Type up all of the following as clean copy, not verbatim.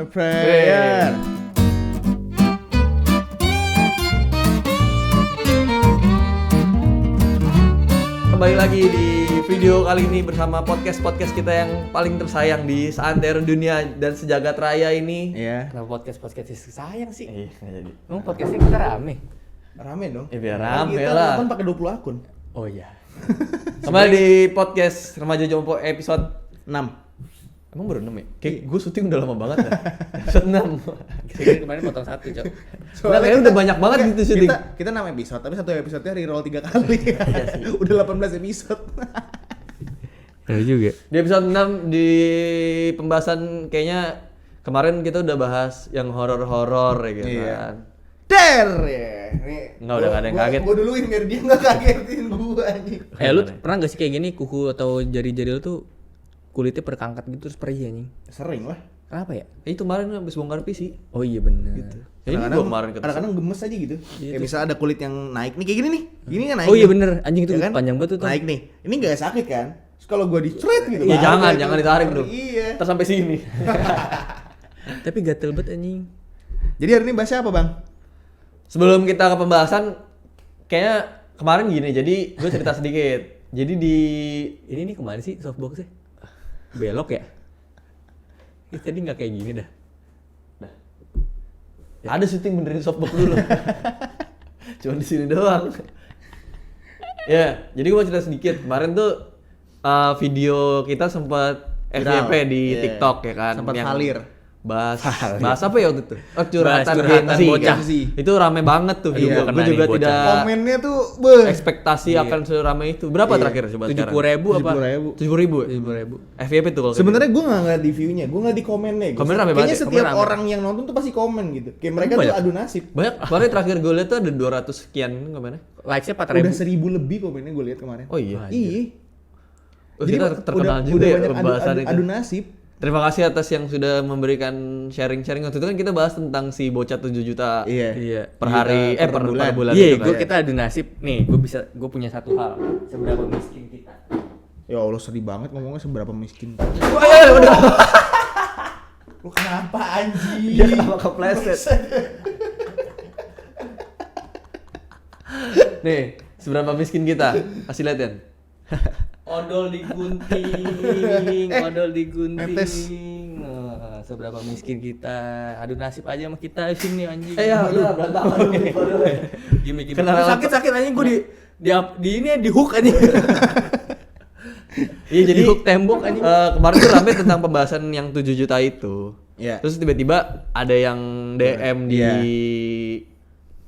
prayer. Kembali lagi di video kali ini bersama podcast kita yang paling tersayang di seantero dunia dan sejagat raya ini. Iya. Kenapa podcast sayang sih? Iya, nggak jadi. Emang podcastnya kita rame? Rame dong. Ya biar rame Kita lah. nonton pakai 20 akun. Oh iya. Kembali di podcast Remaja Jompo episode 6. Emang baru 6 ya? Kayak gue syuting udah lama banget ya. Episode 6. Kira kemarin potong satu, Cok. Nah, kayaknya udah banyak banget gitu syuting. Kita 6 episode, tapi satu episodenya reroll 3 kali. Udah 18 episode. Benar juga. Di episode 6 di pembahasan kayaknya kemarin kita udah bahas yang horor-horor ya gitu Iya. kan. Ya. Nih, Nggak, udah nggak ada yang kaget. Gue duluin biar dia nggak kagetin gue anjing. Lu pernah gak sih kayak gini kuku atau jari-jari lu tuh kulitnya perkangkat gitu terus perih anjing? Sering lah. Kenapa ya? Itu kemarin habis bongkar PC. Oh iya benar. Gitu. Ya ini gua kemarin ketemu. Kadang-kadang gemes aja gitu. Kayak misalnya ada kulit yang naik nih kayak gini nih. Gini kan naik. Oh iya nih. bener, anjing itu Ya kan? panjang banget tuh. Naik nih. Ini nggak sakit kan? Terus kalau gue dicret gitu. Ya baru jangan kayak ditarik gitu. bro. Iya. Terus sampai sini. Tapi gatel banget anjing. Jadi hari ini bahasnya apa bang? Sebelum kita ke pembahasan, kayaknya kemarin gini. Jadi gue cerita sedikit. Jadi di Ini nih kemana sih softboxnya? Belok ya? Ini tadi nggak kayak gini dah. ada syuting benerin softbox dulu. Cuma di sini doang. Ya, jadi gue mau cerita sedikit. Kemarin tuh video kita sempat Viral. FYP di Iya. TikTok ya kan. Sempat yang valir. Bahas apa ya waktu itu? Oh, curhatan Curhatan Gen Z, bocah. kan? Itu rame banget tuh video. Iya, Gue juga bocah. tidak Komennya tuh beuh. ekspektasi akan seramai itu. Berapa Iya. terakhir coba sekarang? 70.000 apa? 70.000. 70.000. 70.000. FYP tuh kalau Sebenarnya gue nggak ngeliat di view-nya, gue ngeliat di komennya. Komen rame banget Kayaknya ya? setiap Komen rame. orang yang nonton tuh pasti komen gitu. Kayak mereka Banyak. tuh adu nasib. banyak. Kemarin terakhir gue lihat tuh ada 200 sekian komennya. Likes-nya Udah 4.000. 1000 lebih komennya gue lihat kemarin. Oh iya. Iya. Oh, kita terkenal juga udah ya banyak pembahasan itu. adu nasib. Terima kasih atas yang sudah memberikan sharing-sharing. Waktu itu kan kita bahas tentang si bocah 7 juta Iya. Iya. per hari, Per bulan. per bulan Iya, itu kan. gue kita adu nasib nih. Gue punya satu hal. Seberapa miskin kita? Ya Allah sedih banget ngomongnya seberapa miskin. Udah. Lu kenapa anjing? Dia kenapa kepleset? Nih, seberapa miskin kita? Kasih lihat Yan. Odol digunting, odol digunting. Netes. Nah, seberapa miskin kita? Adu nasib aja sama kita sini anjing. Ya, udah berantakan nih. Gimik. Kenalan- Sakit anjing gue di ini di hook anjing. Iya, jadi Di hook tembok anjing. kemarin tuh rame tentang pembahasan yang 7 juta itu. Iya. Terus tiba-tiba ada yang DM di Iya.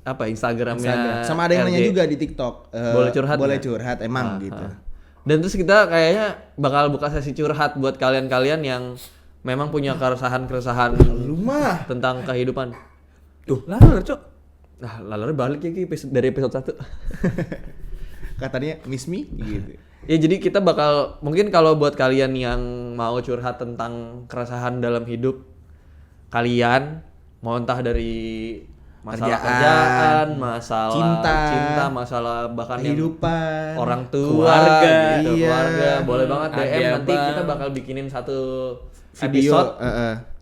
apa Instagramnya. Instagram. Sama ada yang nanya RJ. juga di TikTok. Boleh curhat Boleh nggak? curhat emang gitu. Dan terus kita kayaknya bakal buka sesi curhat buat kalian-kalian yang memang punya keresahan-keresahan Lu mah. tentang kehidupan. Tuh, lalu Cok. Nah, lalu balik ya Ki, dari episode 1. Katanya miss me gitu. Ya jadi kita bakal mungkin kalau buat kalian yang mau curhat tentang keresahan dalam hidup kalian, mau entah dari masalah kerjaan, masalah cinta, masalah bahkan yang Kehidupan. orang tua, keluarga, gitu, iya. keluarga, boleh banget DM Ada nanti bang. kita bakal bikinin satu Video. episode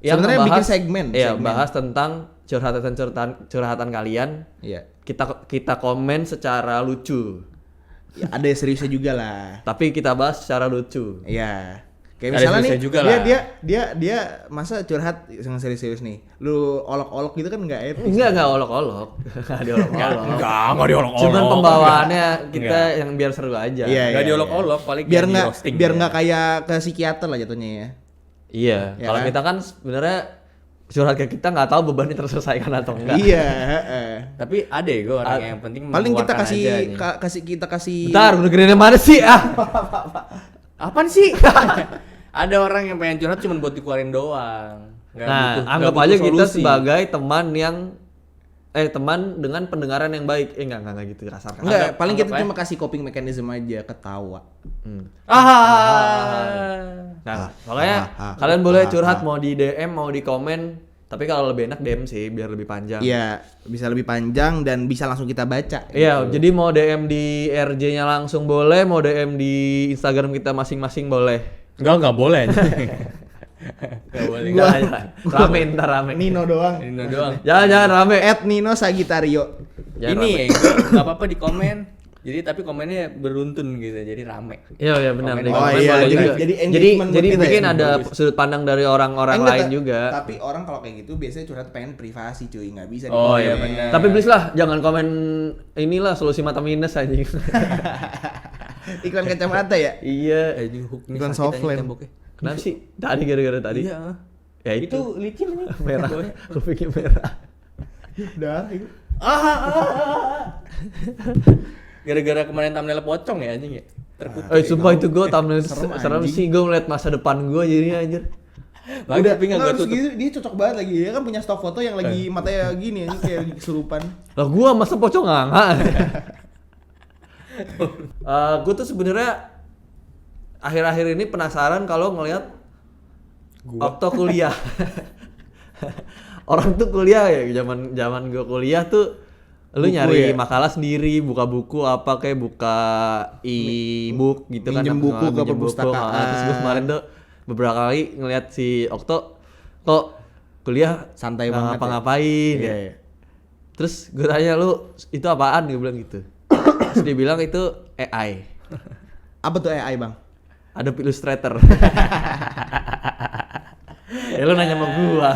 yang Sebenarnya ngebahas- bikin segmen. Iya, segmen. bahas tentang curhatan kalian. Iya. Kita komen secara lucu. Ya, ada yang seriusnya juga lah. Tapi kita bahas secara lucu. Iya. Kayak Ada misalnya nih, seriusnya juga dia, lah. dia masa curhat yang serius-serius nih. Lu olok-olok gitu kan enggak etis. Enggak olok-olok. Enggak diolok-olok. Enggak diolok-olok. Cuman pembawaannya kita Enggak. yang biar seru aja. Iya, Enggak diolok-olok, paling Biar kayak enggak di-roasting biar ya. enggak kayak ke psikiater lah jatuhnya ya. Iya. Ya Kalau kan? kita kan sebenarnya curhat ke kita nggak tahu bebannya terselesaikan atau enggak. Iya, heeh. Tapi ada ya gue orang yang penting Paling kita mengeluarkan kasih aja nih. kita kasih Bentar, udah gedein mana sih? Apaan sih? Ada orang yang pengen curhat cuma buat dikeluarin doang. Nggak Nah, butuh- anggap nggak aja butuh kita solusi. sebagai teman dengan pendengaran yang baik. Enggak gitu kasar. Enggak, paling kita anggap cuma kasih coping mechanism aja, ketawa. Nah, makanya kalian boleh curhat mau di DM, mau di komen. Tapi kalau lebih enak DM sih, biar lebih panjang. Iya, bisa lebih panjang dan bisa langsung kita baca. Iya, gitu. jadi mau DM di RJ-nya langsung boleh, mau DM di Instagram kita masing-masing boleh. Enggak boleh. Gak boleh. Jangan. Rame ntar rame. Nino doang. Ini doang. Jangan rame. Nino Sagitario. Jangan Ini rame. nggak apa-apa di komen. Jadi tapi komennya beruntun gitu, jadi rame. Iya benar. Komen. Di Oh komen iya, boleh jadi- juga. jadi jadi engagement buat kita mungkin ya. ada sudut pandang dari orang-orang Enggak, lain juga. Tapi orang kalau kayak gitu biasanya curhat pengen privasi cuy, nggak bisa Oh, di-komen. iya benar. Tapi please lah jangan komen inilah solusi mata minus aja. Iklan kacamata ya. Iya. Hook nih Bukan sakit soft anjing lens. temboknya. Kenapa sih? Tadi gara-gara tadi. Iya. Ya itu, Itu licin nih. merah. Lu pikir merah. Udah itu. Gara-gara kemarin thumbnail pocong ya anjing ya. Terkutuk. Sumpah itu gue thumbnail Serem, serem anjing. sih, gue ngeliat masa depan gue jadinya anjir. Udah tapi enggak Nggak, gua terus tutup. gitu, dia cocok banget lagi. Dia kan punya stok foto yang lagi matanya gini anjing kayak lagi kesurupan. Lah gue masa pocong nggak? Gue tuh sebenarnya akhir-akhir ini penasaran kalau ngelihat waktu kuliah. Orang tuh kuliah ya, zaman gue kuliah tuh lu Buku nyari ya? makalah sendiri, buka buku apa kayak buka e-book gitu kan. Minjem buku ke minjem perpustakaan. Terus gue kemarin tuh beberapa kali ngelihat si Okto kok kuliah Santai nggak banget ya? ngapa-ngapain Iya, ya. iya. Terus gue tanya lu itu apaan, gue bilang gitu. Terus dia bilang itu AI, Apa tuh AI, Bang? Adobe Illustrator. Ya lu nanya sama gua.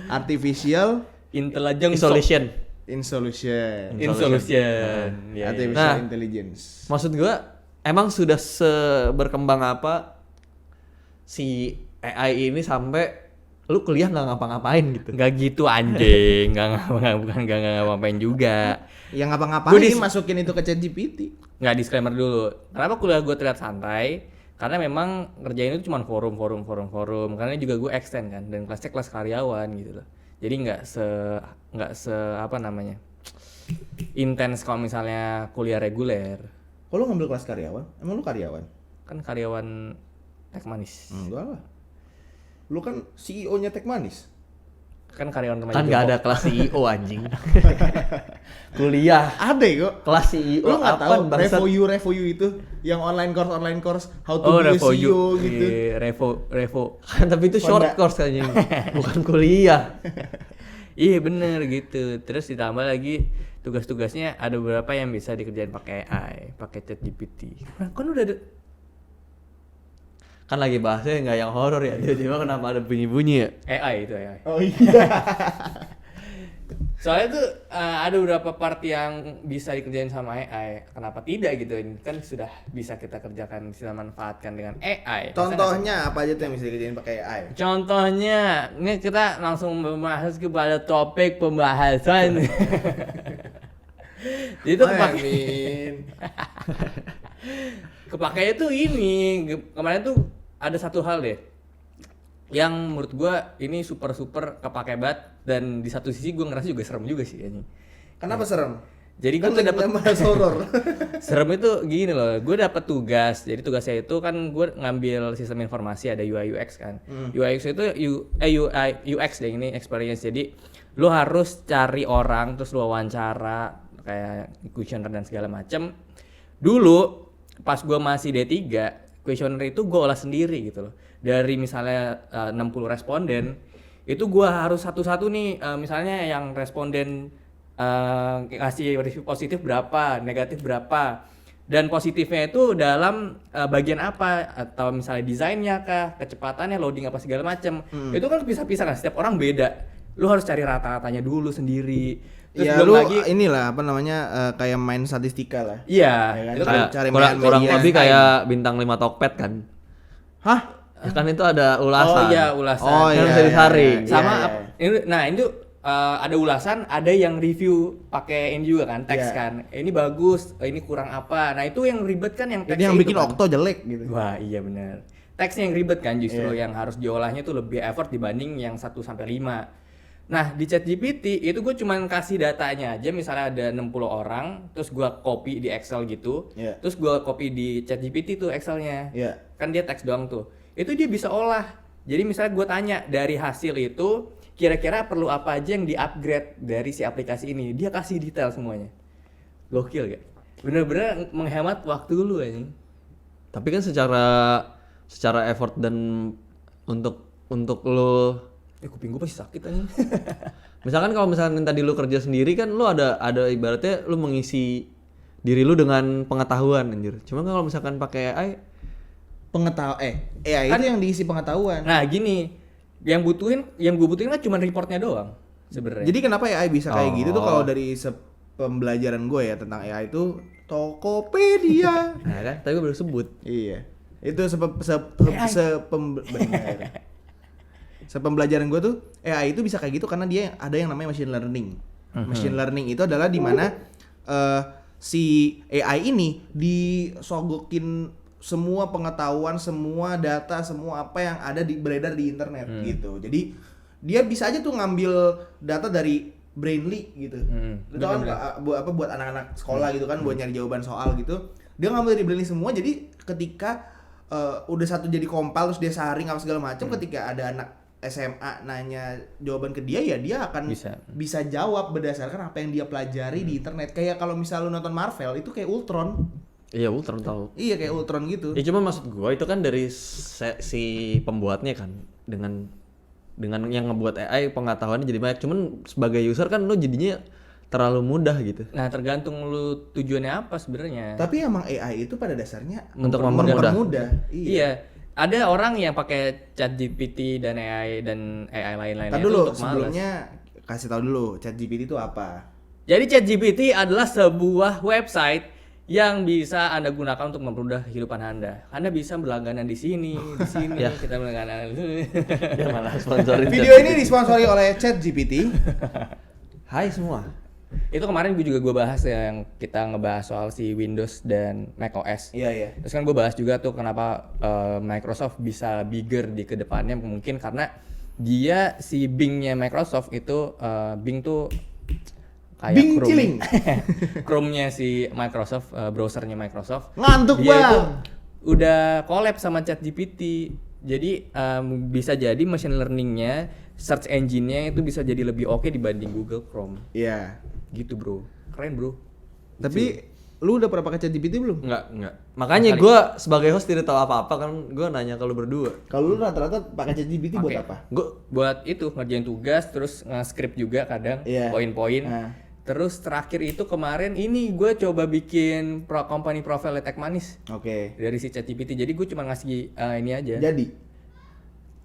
Artificial Intelligence Isolation. Insolution. Insolution. Ya, Artificial Nah. Intelligence. Maksud gua emang sudah berkembang apa si AI ini sampai lu kuliah nggak ngapa-ngapain gitu. Enggak gitu anjing, bukan enggak ngapain juga. Yang ngapa-ngapain Gua dis- masukin itu ke ChatGPT. Nggak, disclaimer dulu. Kenapa kuliah gue terlihat santai? Karena memang kerjain itu cuma forum. Karena juga gue extend kan, dan kelasnya kelas karyawan gitu loh. Jadi nggak se apa namanya intens kalau misalnya kuliah reguler. Kok lu ngambil kelas karyawan? Emang lu karyawan? Kan karyawan Teh Manis. Enggak lah. Lu kan CEO-nya Tech Manis. Kan karyawan remaja. Kan nggak ada Depok. kelas CEO anjing. Kuliah Ada kok. kelas CEO Lu nggak tahu apaan bangsat? Revo itu yang online course how to Oh, be a Revo CEO U. gitu. Iya, Revo. Kan tapi itu short Honda. course anjing. Bukan kuliah. Iya bener gitu. Terus ditambah lagi tugas-tugasnya ada beberapa yang bisa dikerjain pakai AI, pakai ChatGPT. Nah, kan udah ada. Kan lagi bahasnya nggak yang horor ya. Tiba-tiba kenapa ada bunyi-bunyi ya? AI itu AI. Oh iya. Soalnya tuh ada beberapa part yang bisa dikerjain sama AI. Kenapa tidak gitu? Ini kan sudah bisa kita kerjakan, bisa manfaatkan dengan AI. Masa nggak- Contohnya apa aja tuh yang bisa dikerjain pakai AI? Contohnya, ini kita langsung membahas kepada topik pembahasan. Jadi tuh kepakainya tuh ini. Kemarin tuh ada satu hal deh yang menurut gua ini super kepake banget, dan di satu sisi gua ngerasa juga serem juga sih ini. Kenapa serem? Jadi gua Kan tuh lagi dapat bahas horor. serem itu gini loh, gue dapet tugas. Jadi tugasnya itu kan gue ngambil sistem informasi, ada UI UX kan. UI UX itu UX deh, ini experience. Jadi lu harus cari orang, terus lu wawancara kayak questionnaire dan segala macem. Dulu pas gue masih D3, questionnaire itu gue olah sendiri gitu loh. Dari misalnya 60 responden, itu gue harus satu-satu nih, misalnya yang responden kasih review positif berapa, negatif berapa, dan positifnya itu dalam bagian apa, atau misalnya desainnya kah, kecepatannya, loading apa segala macam. Itu kan pisah-pisah kan, setiap orang beda. Lu harus cari rata-ratanya dulu sendiri. Terus Ya belum lu lagi inilah apa namanya kayak main statistika lah. iya, Ya kan? itu kan Kayak cari kurang media. kurang Iya. lebih kayak bintang 5 Tokped kan. Hah? Ya kan itu ada ulasan. oh iya ulasan. Oh, Kan iya, bisa iya, disaring. iya, Sama iya. ini ada ulasan, ada yang review pakai ini juga kan, teks Iya. kan. Ini bagus, ini kurang apa. Nah, itu yang ribet kan yang Jadi teksnya yang itu bikin kan. Okto jelek gitu. Wah, iya benar. Teksnya yang ribet kan justru, Iya. yang harus diolahnya tuh lebih effort dibanding yang 1 sampai 5. Nah, di ChatGPT itu gue cuman kasih datanya aja, misalnya ada 60 orang, terus gue copy di Excel gitu. Iya. Terus gue copy di ChatGPT tuh Excelnya. Iya. Kan dia teks doang tuh. Itu dia bisa olah. Jadi misalnya gue tanya dari hasil itu kira-kira perlu apa aja yang di-upgrade dari si aplikasi ini. Dia kasih detail semuanya. Gokil gak? Bener-bener menghemat waktu lu ini. Tapi kan secara effort dan untuk lo Kuping gue pasti sakit aja. misalkan kalau misalkan tadi lu kerja sendiri kan lu ada ibaratnya lu mengisi diri lu dengan pengetahuan anjir. Cuma kalau misalkan pakai AI AI Kan- itu yang diisi pengetahuan. Nah gini, yang gue butuhin kan cuma reportnya doang sebenarnya. Jadi kenapa AI bisa kayak gitu tuh Oh. kalau dari pembelajaran gue ya tentang AI itu Tokopedia. Nah kan, tadi gue baru sebut. Iya. Itu bener. Sepembelajaran gue tuh AI itu bisa kayak gitu karena dia ada yang namanya machine learning. Machine learning itu adalah di mana si AI ini disogokin semua pengetahuan, semua data, semua apa yang ada beredar di internet gitu. Jadi dia bisa aja tuh ngambil data dari Brainly gitu. Itu kan buat anak-anak sekolah gitu kan buat nyari jawaban soal gitu. Dia ngambil dari Brainly semua. Jadi ketika udah satu jadi kompil terus dia saring apa segala macam, ketika ada anak SMA nanya jawaban ke dia ya dia akan bisa jawab berdasarkan apa yang dia pelajari di internet. Kayak kalau misal lu nonton Marvel itu kayak Ultron. Iya, Ultron tahu. Iya kayak Ultron gitu. Ya cuma maksud gua itu kan dari si pembuatnya kan dengan yang ngebuat AI pengetahuannya jadi banyak. Cuman sebagai user kan lu jadinya terlalu mudah gitu. Nah tergantung lu tujuannya apa sebenarnya. Tapi emang AI itu pada dasarnya Untuk mempermudah. Iya. Ada orang yang pakai ChatGPT dan AI lain-lainnya Tadi itu dulu untuk malas. sebelumnya kasih tahu dulu ChatGPT itu apa. Jadi ChatGPT adalah sebuah website yang bisa Anda gunakan untuk mempermudah kehidupan Anda. Anda bisa berlangganan di sini, Ya. kita berlangganan. Dia malah sponsorin. Video ini disponsori oleh ChatGPT. Hai semua. Itu kemarin gue bahas ya, yang kita ngebahas soal si Windows dan macOS. Iya iya. Terus kan gue bahas juga tuh kenapa Microsoft bisa bigger di kedepannya, mungkin karena dia si Bing-nya Microsoft itu Bing tuh kayak Bing Chrome. ciling. Chrome-nya si Microsoft, browsernya Microsoft. Ngantuk Dia itu bang. udah collab sama ChatGPT. Jadi bisa jadi machine learning-nya, search engine-nya itu bisa jadi lebih oke dibanding Google Chrome. Iya. Gitu bro, keren bro. Tapi lu udah pernah pakai ChatGPT belum? Enggak. Makanya gue sebagai host tidak tahu apa-apa kan gue nanya kalau berdua. Kalau lu rata-rata pakai ChatGPT buat Oke. apa? Gue Buat itu ngerjain tugas, terus nge-script juga kadang, Iya. poin-poin. Nah. Terus terakhir itu kemarin ini gue coba bikin company profile Tech Manis Oke. dari si ChatGPT. Jadi gue cuma ngasih ini aja. Jadi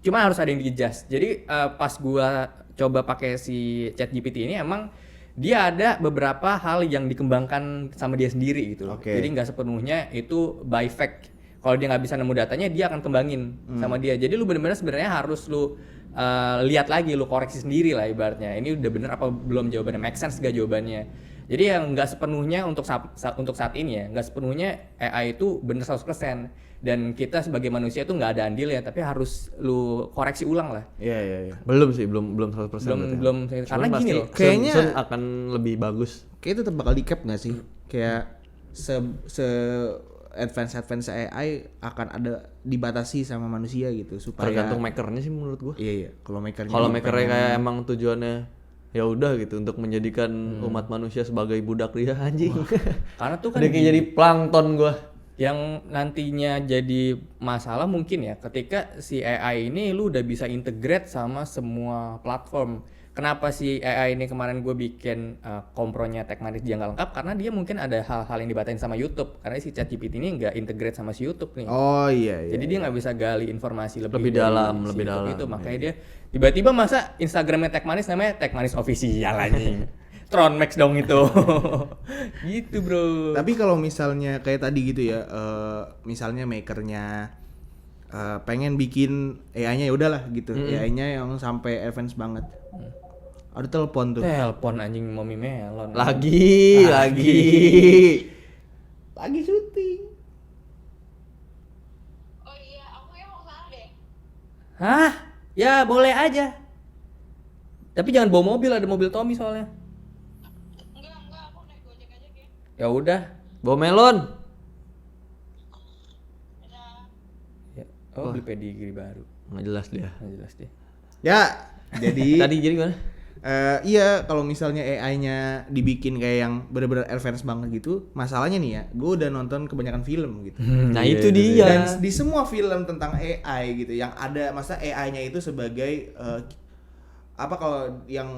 Cuma harus ada yang di-adjust. Jadi pas gue coba pakai si ChatGPT ini emang dia ada beberapa hal yang dikembangkan sama dia sendiri gitu. Oke. Jadi nggak sepenuhnya itu by fact. Kalau dia nggak bisa nemu datanya, dia akan kembangin sama dia. Jadi lu benar-benar sebenarnya harus lu lihat lagi, lu koreksi sendiri lah ibaratnya. Ini udah bener apa belum jawabannya, make sense gak jawabannya. Jadi yang nggak sepenuhnya untuk saat ini ya, nggak sepenuhnya AI itu bener 100%. Dan kita sebagai manusia itu nggak ada andilnya, tapi harus lu koreksi ulang lah. iya. belum 100% Belum berarti. karena Cuman gini pasti loh. Kayaknya- soon akan lebih bagus. Kayak tetap bakal di cap nggak sih? Kayak se advance AI akan ada dibatasi sama manusia gitu supaya Tergantung makernya sih menurut gue. Iya. Kalau makernya Kalau makernya kayak emang tujuannya ya udah gitu untuk menjadikan umat manusia sebagai budak dia anjing. Karena tuh kan Udah kayak jadi plankton gua. yang nantinya jadi masalah mungkin ya ketika si AI ini lu udah bisa integrate sama semua platform. Kenapa si AI ini kemarin gue bikin kompronya Tech Manis dia nggak lengkap karena dia mungkin ada hal-hal yang dibatasin sama YouTube karena si ChatGPT ini nggak integrate sama si YouTube nih. Oh iya. Jadi dia nggak bisa gali informasi lebih Lebih dari dalam, si lebih YouTube dalam, itu makanya dia tiba-tiba masa Instagramnya Tech Manis namanya Tech Manis Official anjing. Tron Max dong itu. Gitu bro. Tapi kalau misalnya kayak tadi gitu ya, misalnya makernya pengen bikin AI-nya ya udahlah gitu, AI-nya yang sampai advance banget. Ada telepon tuh. Telepon anjing Mommy Melon. Lagi. Lagi syuting. Oh iya, aku yang mau sana deh. Hah? Ya boleh aja. Tapi jangan bawa mobil, ada mobil Tommy soalnya. Enggak, aku naik Gojek aja, Gen. Ya udah. Bawa melon. Ya. Oh, beli pedigree baru. Nggak jelas dia. Nggak jelas deh. Ya, jadi Tadi jadi gimana? Iya, kalau misalnya AI-nya dibikin kayak yang benar-benar advance banget gitu, masalahnya nih ya, gue udah nonton kebanyakan film gitu. Nah, Iya, itu iya, dia. Dan di semua film tentang AI gitu, yang ada masa AI-nya itu sebagai apa kalau yang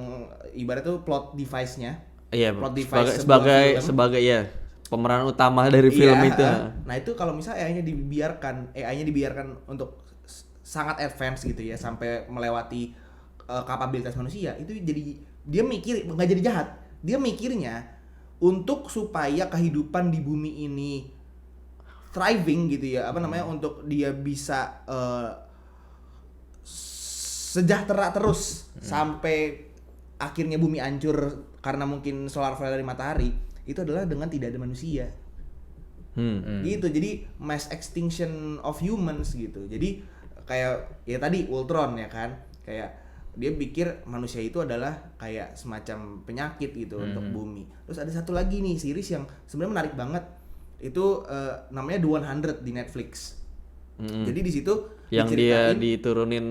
ibarat tuh plot device-nya. Iya, Plot device sebagai sebuah sebagai film. sebagai ya pemeran utama dari film Iya, itu. Nah itu kalau misalnya AI-nya dibiarkan untuk sangat advance gitu ya, sampai melewati kapabilitas manusia, itu jadi dia mikir nggak jadi jahat, dia mikirnya untuk supaya kehidupan di bumi ini thriving gitu ya, apa namanya, untuk dia bisa sejahtera terus sampai akhirnya bumi hancur karena mungkin solar flare dari matahari, itu adalah dengan tidak ada manusia. Gitu, jadi mass extinction of humans gitu. Jadi kayak ya tadi Ultron ya kan, kayak dia pikir manusia itu adalah kayak semacam penyakit gitu untuk bumi. Terus ada satu lagi nih series yang sebenarnya menarik banget, itu namanya The 100 di Netflix. Jadi di situ Yang dia diceritain diturunin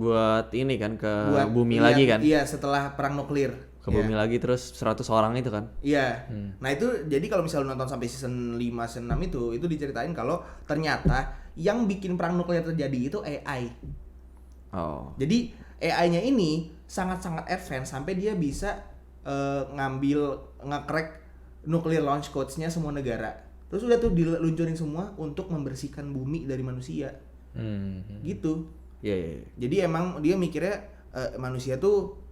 buat ini kan ke buat- bumi iya, lagi kan. Iya, setelah perang nuklir. Ke bumi lagi terus 100 orang itu kan. Iya. Nah itu jadi kalau misalnya nonton sampai season 5, season 6 itu diceritain kalau ternyata yang bikin perang nuklir terjadi itu AI. Oh. Jadi AI-nya ini sangat-sangat advance sampai dia bisa nge-crack nuclear launch codes-nya semua negara. Terus udah tuh diluncurin semua untuk membersihkan bumi dari manusia. Gitu. Iya, iya, iya. Jadi emang dia mikirnya manusia tuh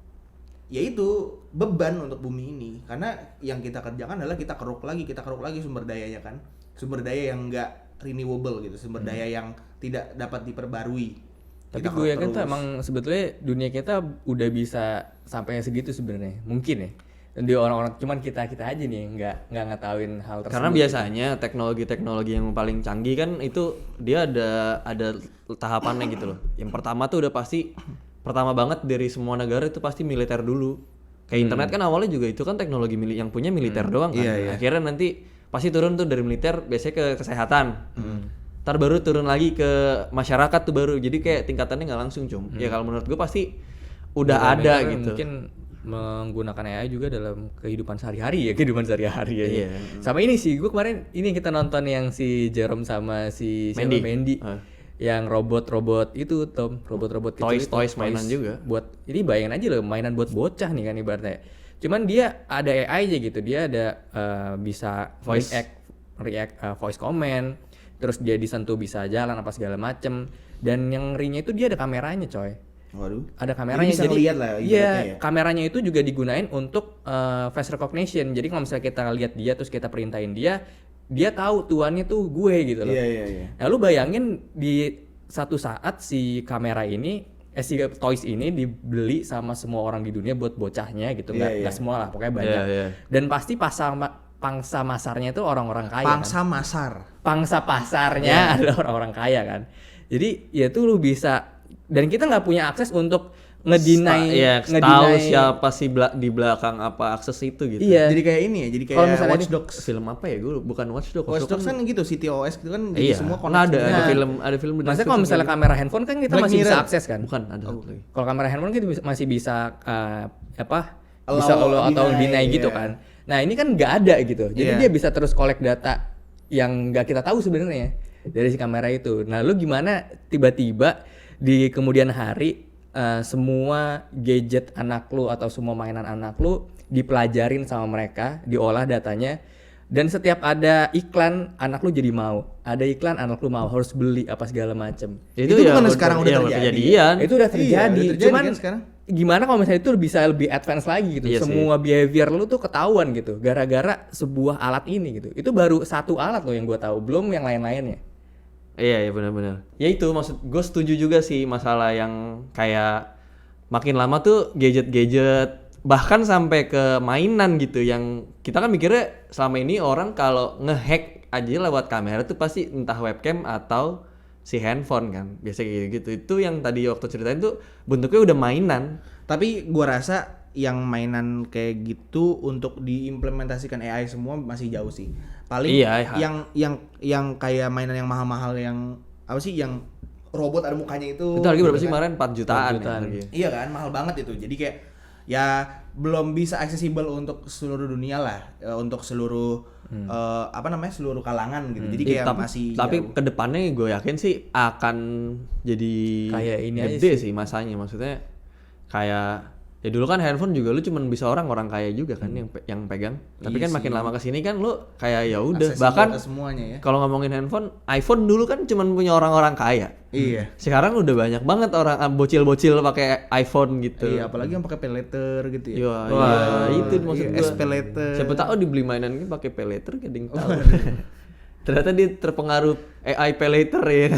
ya itu beban untuk bumi ini, karena yang kita kerjakan adalah kita keruk lagi sumber dayanya kan, sumber daya yang enggak renewable gitu, sumber daya yang tidak dapat diperbarui. Tapi Kita gue keruk yakin tuh terus. emang sebetulnya dunia kita udah bisa sampai segitu sebenarnya, mungkin ya. Dan di orang-orang cuman kita aja nih yang nggak ngetahuin hal tersebut. Karena biasanya teknologi-teknologi yang paling canggih kan itu dia ada tahapannya gitu loh. Yang pertama tuh udah pasti pertama banget dari semua negara itu pasti militer dulu. Kayak internet kan awalnya juga itu kan teknologi yang punya militer doang kan. Iya, iya. Akhirnya nanti pasti turun tuh dari militer biasanya ke kesehatan. Ntar baru turun lagi ke masyarakat tuh baru. Jadi kayak tingkatannya nggak langsung Ya kalau menurut gue pasti udah Beberapa ada negara gitu. Mungkin menggunakan AI juga dalam kehidupan sehari-hari ya, ya. Iya. Sama ini sih, gue kemarin ini kita nonton yang si Jerome sama si siapa, Mandy. Mandy. Yang robot-robot itu Tom, robot-robot kecil itu, Toys mainan juga. Buat jadi bayangin aja loh, mainan buat bocah nih kan ibaratnya. Cuman dia ada AI aja gitu, dia ada bisa Voice. react voice comment, terus dia disentuh bisa jalan apa segala macem, dan yang ngerinya itu dia ada kameranya coy. Waduh. Ada kameranya, bisa ngeliat lah ibaratnya iya, ya. kameranya itu juga digunain untuk face recognition. Jadi kalau misalnya kita lihat dia terus kita perintahin dia tahu tuannya tuh gue gitu loh. Iya. Nah, lu bayangin di satu saat si kamera ini si toys ini dibeli sama semua orang di dunia buat bocahnya gitu, nggak Iya. semua lah, pokoknya banyak. Iya. Dan pasti pangsa masarnya itu orang-orang kaya. Pangsa masar. Pangsa pasarnya adalah orang-orang kaya kan. Jadi ya tuh lu bisa, dan kita nggak punya akses untuk ngedinai tahu siapa sih di belakang apa akses itu gitu. Iya. Jadi kayak ini ya, jadi kayak Kalau misalnya Watch Dogs. Film apa ya? Gue bukan Watch Dogs. Watch Dogs kan gitu, CTOS gitu kan, jadi Iya. semua Nah, connect. ada Nah, film Maksudnya kalau misalnya kamera handphone kan kita Black masih bisa Mirror. akses kan. bukan ada satu lagi. Kalau kamera handphone kita masih bisa Allow bisa or atau deny, deny gitu iya. kan. Nah, ini kan nggak ada gitu. Jadi Iya. dia bisa terus collect data yang nggak kita tahu sebenarnya dari si kamera itu. Nah, lu gimana tiba-tiba di kemudian hari semua gadget anak lu atau semua mainan anak lu dipelajarin sama mereka, diolah datanya, dan setiap ada iklan anak lu jadi mau, ada iklan anak lu mau harus beli apa segala macem. Itu bukan sekarang udah terjadi. kejadian. Itu udah terjadi. Iya, udah terjadi Cuman kan sekarang. gimana kalau misalnya itu bisa lebih advance lagi gitu. Iya Semua behavior lu tuh ketahuan gitu gara-gara sebuah alat ini gitu. Itu baru satu alat loh yang gue tahu, belum yang lain-lainnya. Iya benar-benar. Ya itu maksud gue setuju juga sih masalah yang kayak makin lama tuh gadget-gadget bahkan sampai ke mainan gitu yang kita kan mikirnya selama ini orang kalau ngehack aja lewat kamera tuh pasti entah webcam atau si handphone kan. Biasanya kayak gitu. Itu yang tadi waktu ceritain tuh bentuknya udah mainan. Tapi gua rasa yang mainan kayak gitu untuk diimplementasikan AI semua masih jauh sih. Paling Iya. yang kayak mainan yang mahal-mahal yang apa sih, yang robot ada mukanya itu. Itu harga berapa gitu sih kan. kemarin? 4 jutaan. 4 jutaan. Ya, harganya. Iya kan, mahal banget itu. Jadi kayak ya belum bisa aksesibel untuk seluruh dunia lah, untuk seluruh seluruh kalangan gitu. Jadi kayak masih tapi jauh. kedepannya gue yakin sih akan jadi Kayak ini aja gede sih masanya, maksudnya kayak ya dulu kan handphone juga lu cuman bisa orang-orang kaya juga kan yang pegang. Tapi Iya kan makin sih. lama kesini kan lu kayak ya udah, Aksesibel bahkan ke semuanya ya. kalau ngomongin handphone, iPhone dulu kan cuman punya orang-orang kaya. Iya. Sekarang udah banyak banget orang bocil-bocil pakai iPhone gitu. Iya, apalagi yang pakai pay later gitu ya. Iya, Wah, iya, itu maksud iya, gua. SP later. Siapa tahu dibeli mainan ini pakai pay later kayak ding tahu. Ternyata dia terpengaruh AI pay later ya.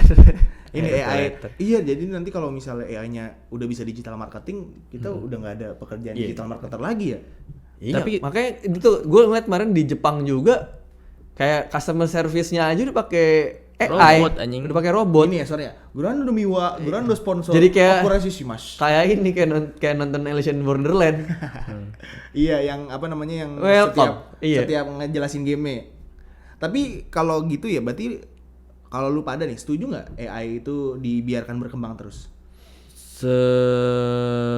Ini AI. Iya, jadi nanti kalau misalnya AI-nya udah bisa digital marketing, kita udah nggak ada pekerjaan digital marketer lagi ya. Iya, Tapi- makanya itu gue ngeliat kemarin di Jepang juga kayak customer service-nya aja udah pakai AI, Robot, anjing. udah pakai robot. Ini ya, sorry ya. Guran udah miwa, Guran udah sponsor. Jadi kayak- akurasi sih, Mas. Kayak ini kayak nonton Alice in Borderland. Iya, yang apa namanya yang Welcome. Iya. setiap ngejelasin game. Tapi kalau gitu ya berarti kalau lu pada nih setuju nggak AI itu dibiarkan berkembang terus?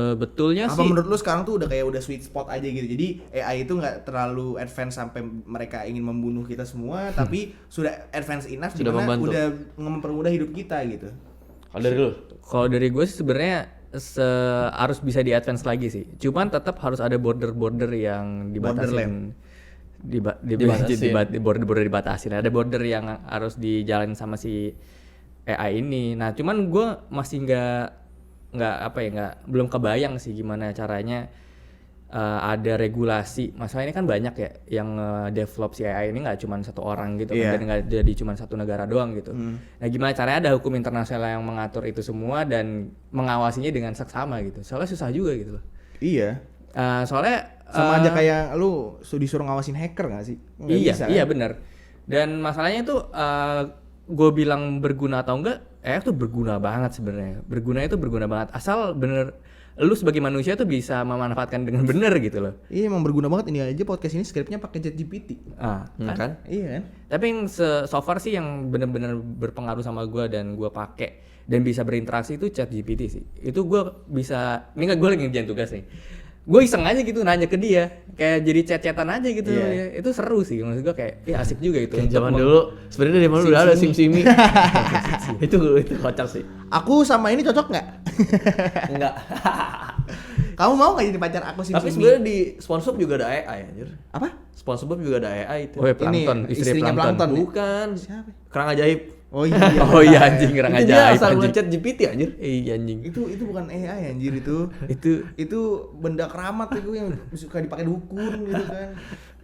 Sebetulnya Apa sih menurut lu sekarang tuh udah kayak udah sweet spot aja gitu. Jadi AI itu nggak terlalu advance sampai mereka ingin membunuh kita semua, tapi sudah advance enough Sudah dimana membantu. udah mempermudah hidup kita gitu. Kalau dari lu? kalau dari gue sih sebenarnya harus bisa di advance lagi sih. Cuman tetap harus ada border yang dibatasin. Border dibatasin. Ada border yang harus dijalanin sama si AI ini. Nah, cuman gue masih belum kebayang sih gimana caranya ada regulasi. Masalah ini kan banyak ya yang develop si AI ini nggak cuma satu orang gitu Iya. kan, dan nggak jadi cuma satu negara doang gitu. Nah, gimana caranya ada hukum internasional yang mengatur itu semua dan mengawasinya dengan seksama gitu. Soalnya susah juga gitu loh. Iya. Soalnya Sama aja kayak lu disuruh ngawasin hacker nggak sih? Nggak iya, bisa, iya kan? benar. Dan masalahnya tuh gue bilang berguna atau enggak, tuh berguna banget sebenarnya. Berguna itu berguna banget. Asal bener lu sebagai manusia tuh bisa memanfaatkan dengan benar gitu loh. Iya, emang berguna banget. Ini aja podcast ini skripnya pakai ChatGPT. Kan? Iya kan? Tapi yang so far sih yang benar-benar berpengaruh sama gue dan gue pakai dan bisa berinteraksi itu ChatGPT sih. Itu gue bisa, ini nggak, gue lagi ngerjain tugas nih. Gue iseng aja gitu nanya ke dia, kayak jadi chat-chatan aja gitu. Iya. Ya. Itu seru sih, maksud gue kayak asik juga itu. Kayak zaman dulu sebenarnya dari mana udah ada SimSimi. itu kocak sih. Aku sama ini cocok nggak? Enggak. Kamu mau nggak jadi pacar aku sih? Tapi sebenarnya di SpongeBob juga ada AI anjir. apa? SpongeBob juga ada AI itu. Oh ya, Plankton, Ini, istri istrinya Plankton. Plankton. Bukan. Siapa? Kerang ajaib. Oh iya. Oh iya anjing, kurang Itu dia ajaib asal anjing. ngechat GPT anjir. Iya anjing. Itu bukan AI anjir itu. Itu benda keramat itu yang suka dipakai dukun gitu kan.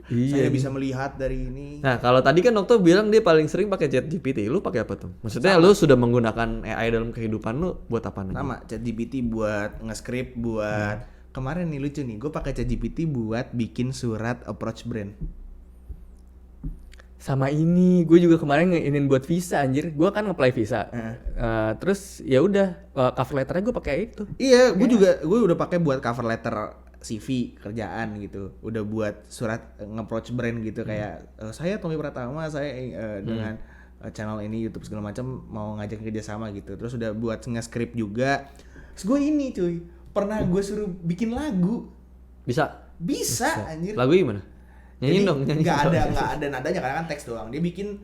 Saya bisa melihat dari ini. Nah, kalau tadi kan Okto bilang dia paling sering pakai chat GPT. Lu pakai apa tuh? Maksudnya lu sudah menggunakan AI dalam kehidupan lu buat apa nih? Sama ChatGPT buat nge-script, buat kemarin nih lucu nih, gue pakai ChatGPT buat bikin surat approach brand. Sama ini, gue juga kemarin ngeinin buat visa anjir. Gue kan nge-apply visa. Terus ya udah cover letternya gue pakai itu. Iya, gue udah pakai buat cover letter CV kerjaan gitu. Udah buat surat nge-approach brand gitu kayak saya Tommy Pratama, saya dengan channel ini YouTube segala macam mau ngajak kerjasama gitu. Terus udah buat nge-script juga. Terus gue ini cuy, pernah gue suruh bikin lagu. Bisa. Anjir. Lagu gimana? Nyanyi Jadi, dong, nyanyi. nggak ada nadanya karena kan teks doang. Dia bikin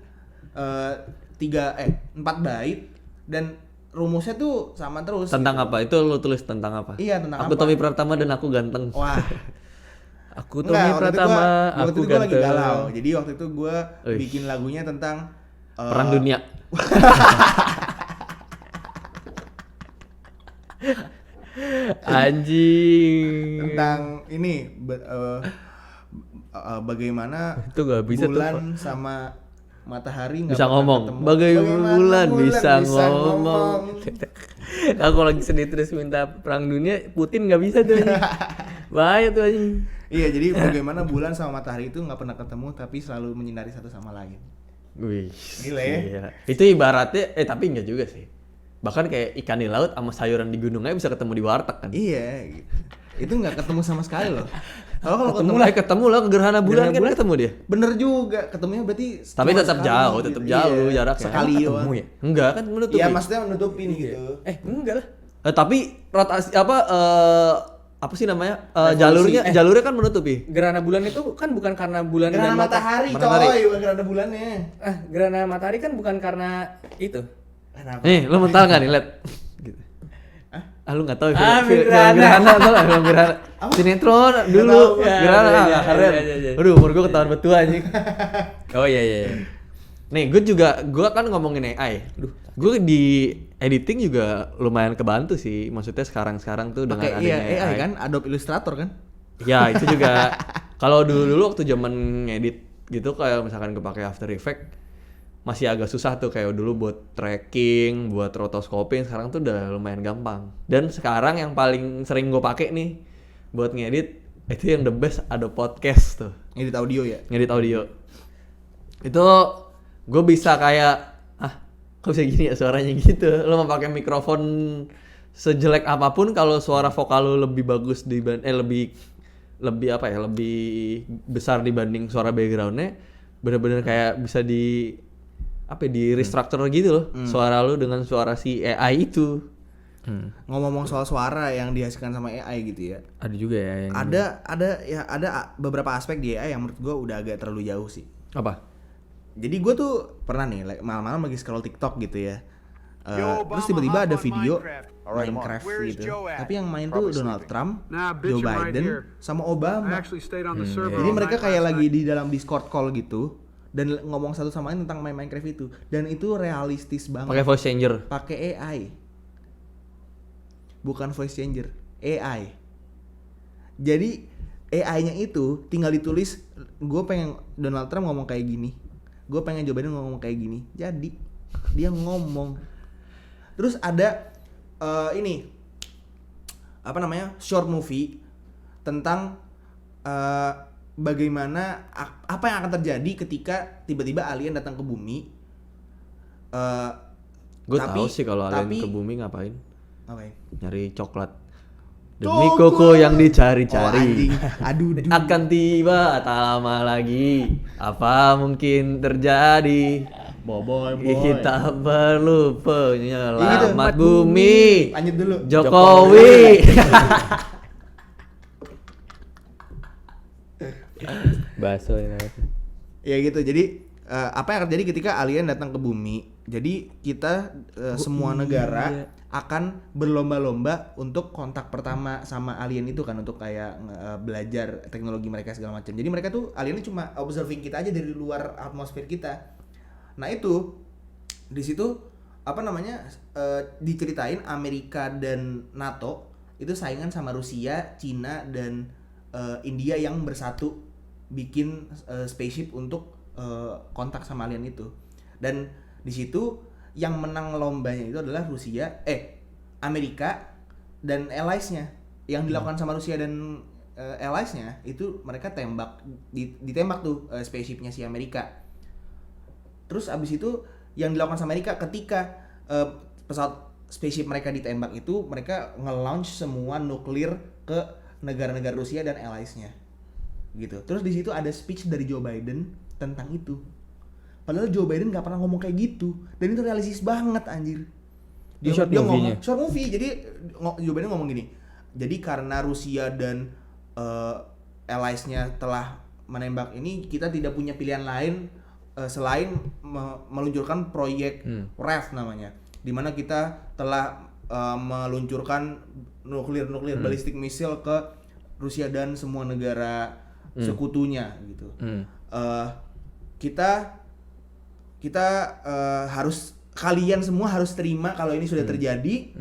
4 bait dan rumusnya tuh sama terus. Tentang apa? Itu lu tulis tentang apa? Iya, tentang aku apa? Tommy Pratama dan aku ganteng. Wah. Aku Enggak, Tommy waktu itu Pratama, waktu aku itu gua lagi ganteng. galau. Jadi waktu itu gue Wih. bikin lagunya tentang Perang dunia. Anjing. tentang ini bagaimana Itu gak bisa tuh, bulan sama matahari nggak Bisa pernah ngomong. ketemu. Bagaimana bulan bisa ngomong. Aku lagi sedih terus minta perang dunia, Putin nggak bisa tuh anjing. Bahaya tuh anjing. Iya, jadi bagaimana bulan sama matahari itu nggak pernah ketemu tapi selalu menyinari satu sama lain. Wih. Gila ya. Gila. Itu ibaratnya tapi enggak juga sih. Bahkan kayak ikan di laut sama sayuran di gunung aja bisa ketemu di warteg kan. Iya, gitu. Itu nggak ketemu sama sekali loh. Kalau Ketemu lah ke gerhana bulan kan ketemu dia. bener juga, ketemunya berarti Tapi cuma tetap sekali jauh, gitu. tetap jauh Iya, jaraknya. sekali Ketemu doang. ya? Enggak kan menutupi. Iya, maksudnya nutupin gitu. Enggak lah. Tapi rotasi apa sih namanya? Revolusi. Jalurnya kan menutupi. Gerhana bulan itu kan bukan karena bulan Gerhana dan matahari, matahari. coy, bukan gerhana bulannya. Gerhana matahari kan bukan karena itu. Kenapa? Nih, lo mental nggak nih, Let? Gitu. Lu nggak tahu Film Gerhana tau nggak film Gerhana? Sinetron dulu, tahu. Gerhana Ya, keren. ya. Aduh, umur gue ketahuan betul anjing. Oh iya. Nih, gue kan ngomongin AI. Gue di editing juga lumayan kebantu sih. Maksudnya sekarang tuh dengan Pakai adanya AI kan, Adobe Illustrator kan? Ya, itu juga. Kalau dulu waktu zaman ngedit gitu kayak misalkan kepake After Effects masih agak susah tuh, kayak dulu buat tracking, buat rotoscoping. Sekarang tuh udah lumayan gampang. Dan sekarang yang paling sering gue pakai nih buat ngedit itu yang the best, ada podcast tuh. Ngedit audio ya. Ngedit audio. Itu gue bisa kayak kok bisa gini ya suaranya gitu. Lo mau pakai mikrofon sejelek apapun, kalau suara vokal lo lebih bagus lebih apa ya, lebih besar dibanding suara backgroundnya, bener-bener kayak bisa di restructure gitu loh suara lo dengan suara si AI itu. Ngomong-ngomong soal suara yang dihasilkan sama AI gitu ya. Ada juga ya yang Ada beberapa aspek di AI yang menurut gua udah agak terlalu jauh sih. Apa? Jadi gue tuh pernah nih malam-malam lagi scroll TikTok gitu ya. Terus tiba-tiba ada video Minecraft gitu. Tapi yang main tuh Donald Trump, Joe Biden, sama Obama. Jadi mereka kayak lagi di dalam Discord call gitu dan ngomong satu sama lain tentang main Minecraft itu. Dan itu realistis banget. Pakai voice changer. Pakai AI. Bukan voice changer, AI. Jadi AI-nya itu tinggal ditulis, gue pengen Donald Trump ngomong kayak gini, gue pengen Joe Biden ngomong kayak gini, jadi dia ngomong. Terus ada short movie tentang bagaimana apa yang akan terjadi ketika tiba-tiba alien datang ke bumi. Gue tahu sih kalau alien ke bumi ngapain? Ngapain? Nyari coklat. Demi koko yang dicari-cari. Aduh. Akan tiba tak lama lagi. Apa mungkin terjadi? Boboy. Kita perlu penyelamat bumi. Lanjut dulu. Jokowi. Baso ini. Ya gitu. Jadi apa yang terjadi ketika alien datang ke bumi? Jadi kita semua negara akan berlomba-lomba untuk kontak pertama sama alien itu kan, untuk kayak belajar teknologi mereka segala macam. Jadi mereka tuh aliennya cuma observing kita aja dari luar atmosfer kita. Nah itu di situ diceritain Amerika dan NATO itu saingan sama Rusia, Cina dan India yang bersatu bikin spaceship untuk kontak sama alien itu. Dan di situ yang menang lombanya itu adalah Amerika dan allies-nya. Yang dilakukan sama Rusia dan allies-nya itu mereka ditembak tuh spaceship-nya si Amerika. Terus abis itu yang dilakukan sama Amerika ketika pesawat spaceship mereka ditembak itu, mereka nge-launch semua nuklir ke negara-negara Rusia dan allies-nya. Gitu. Terus di situ ada speech dari Joe Biden tentang itu. Padahal Joe Biden nggak pernah ngomong kayak gitu, dan itu realistis banget anjir. Dia ngomong short movie. Jadi Joe Biden ngomong gini. Jadi karena Rusia dan allies-nya telah menembak ini, kita tidak punya pilihan lain selain meluncurkan proyek RAF namanya, di mana kita telah meluncurkan nuklir ballistic missile ke Rusia dan semua negara sekutunya gitu. Kita harus, kalian semua harus terima kalau ini sudah terjadi.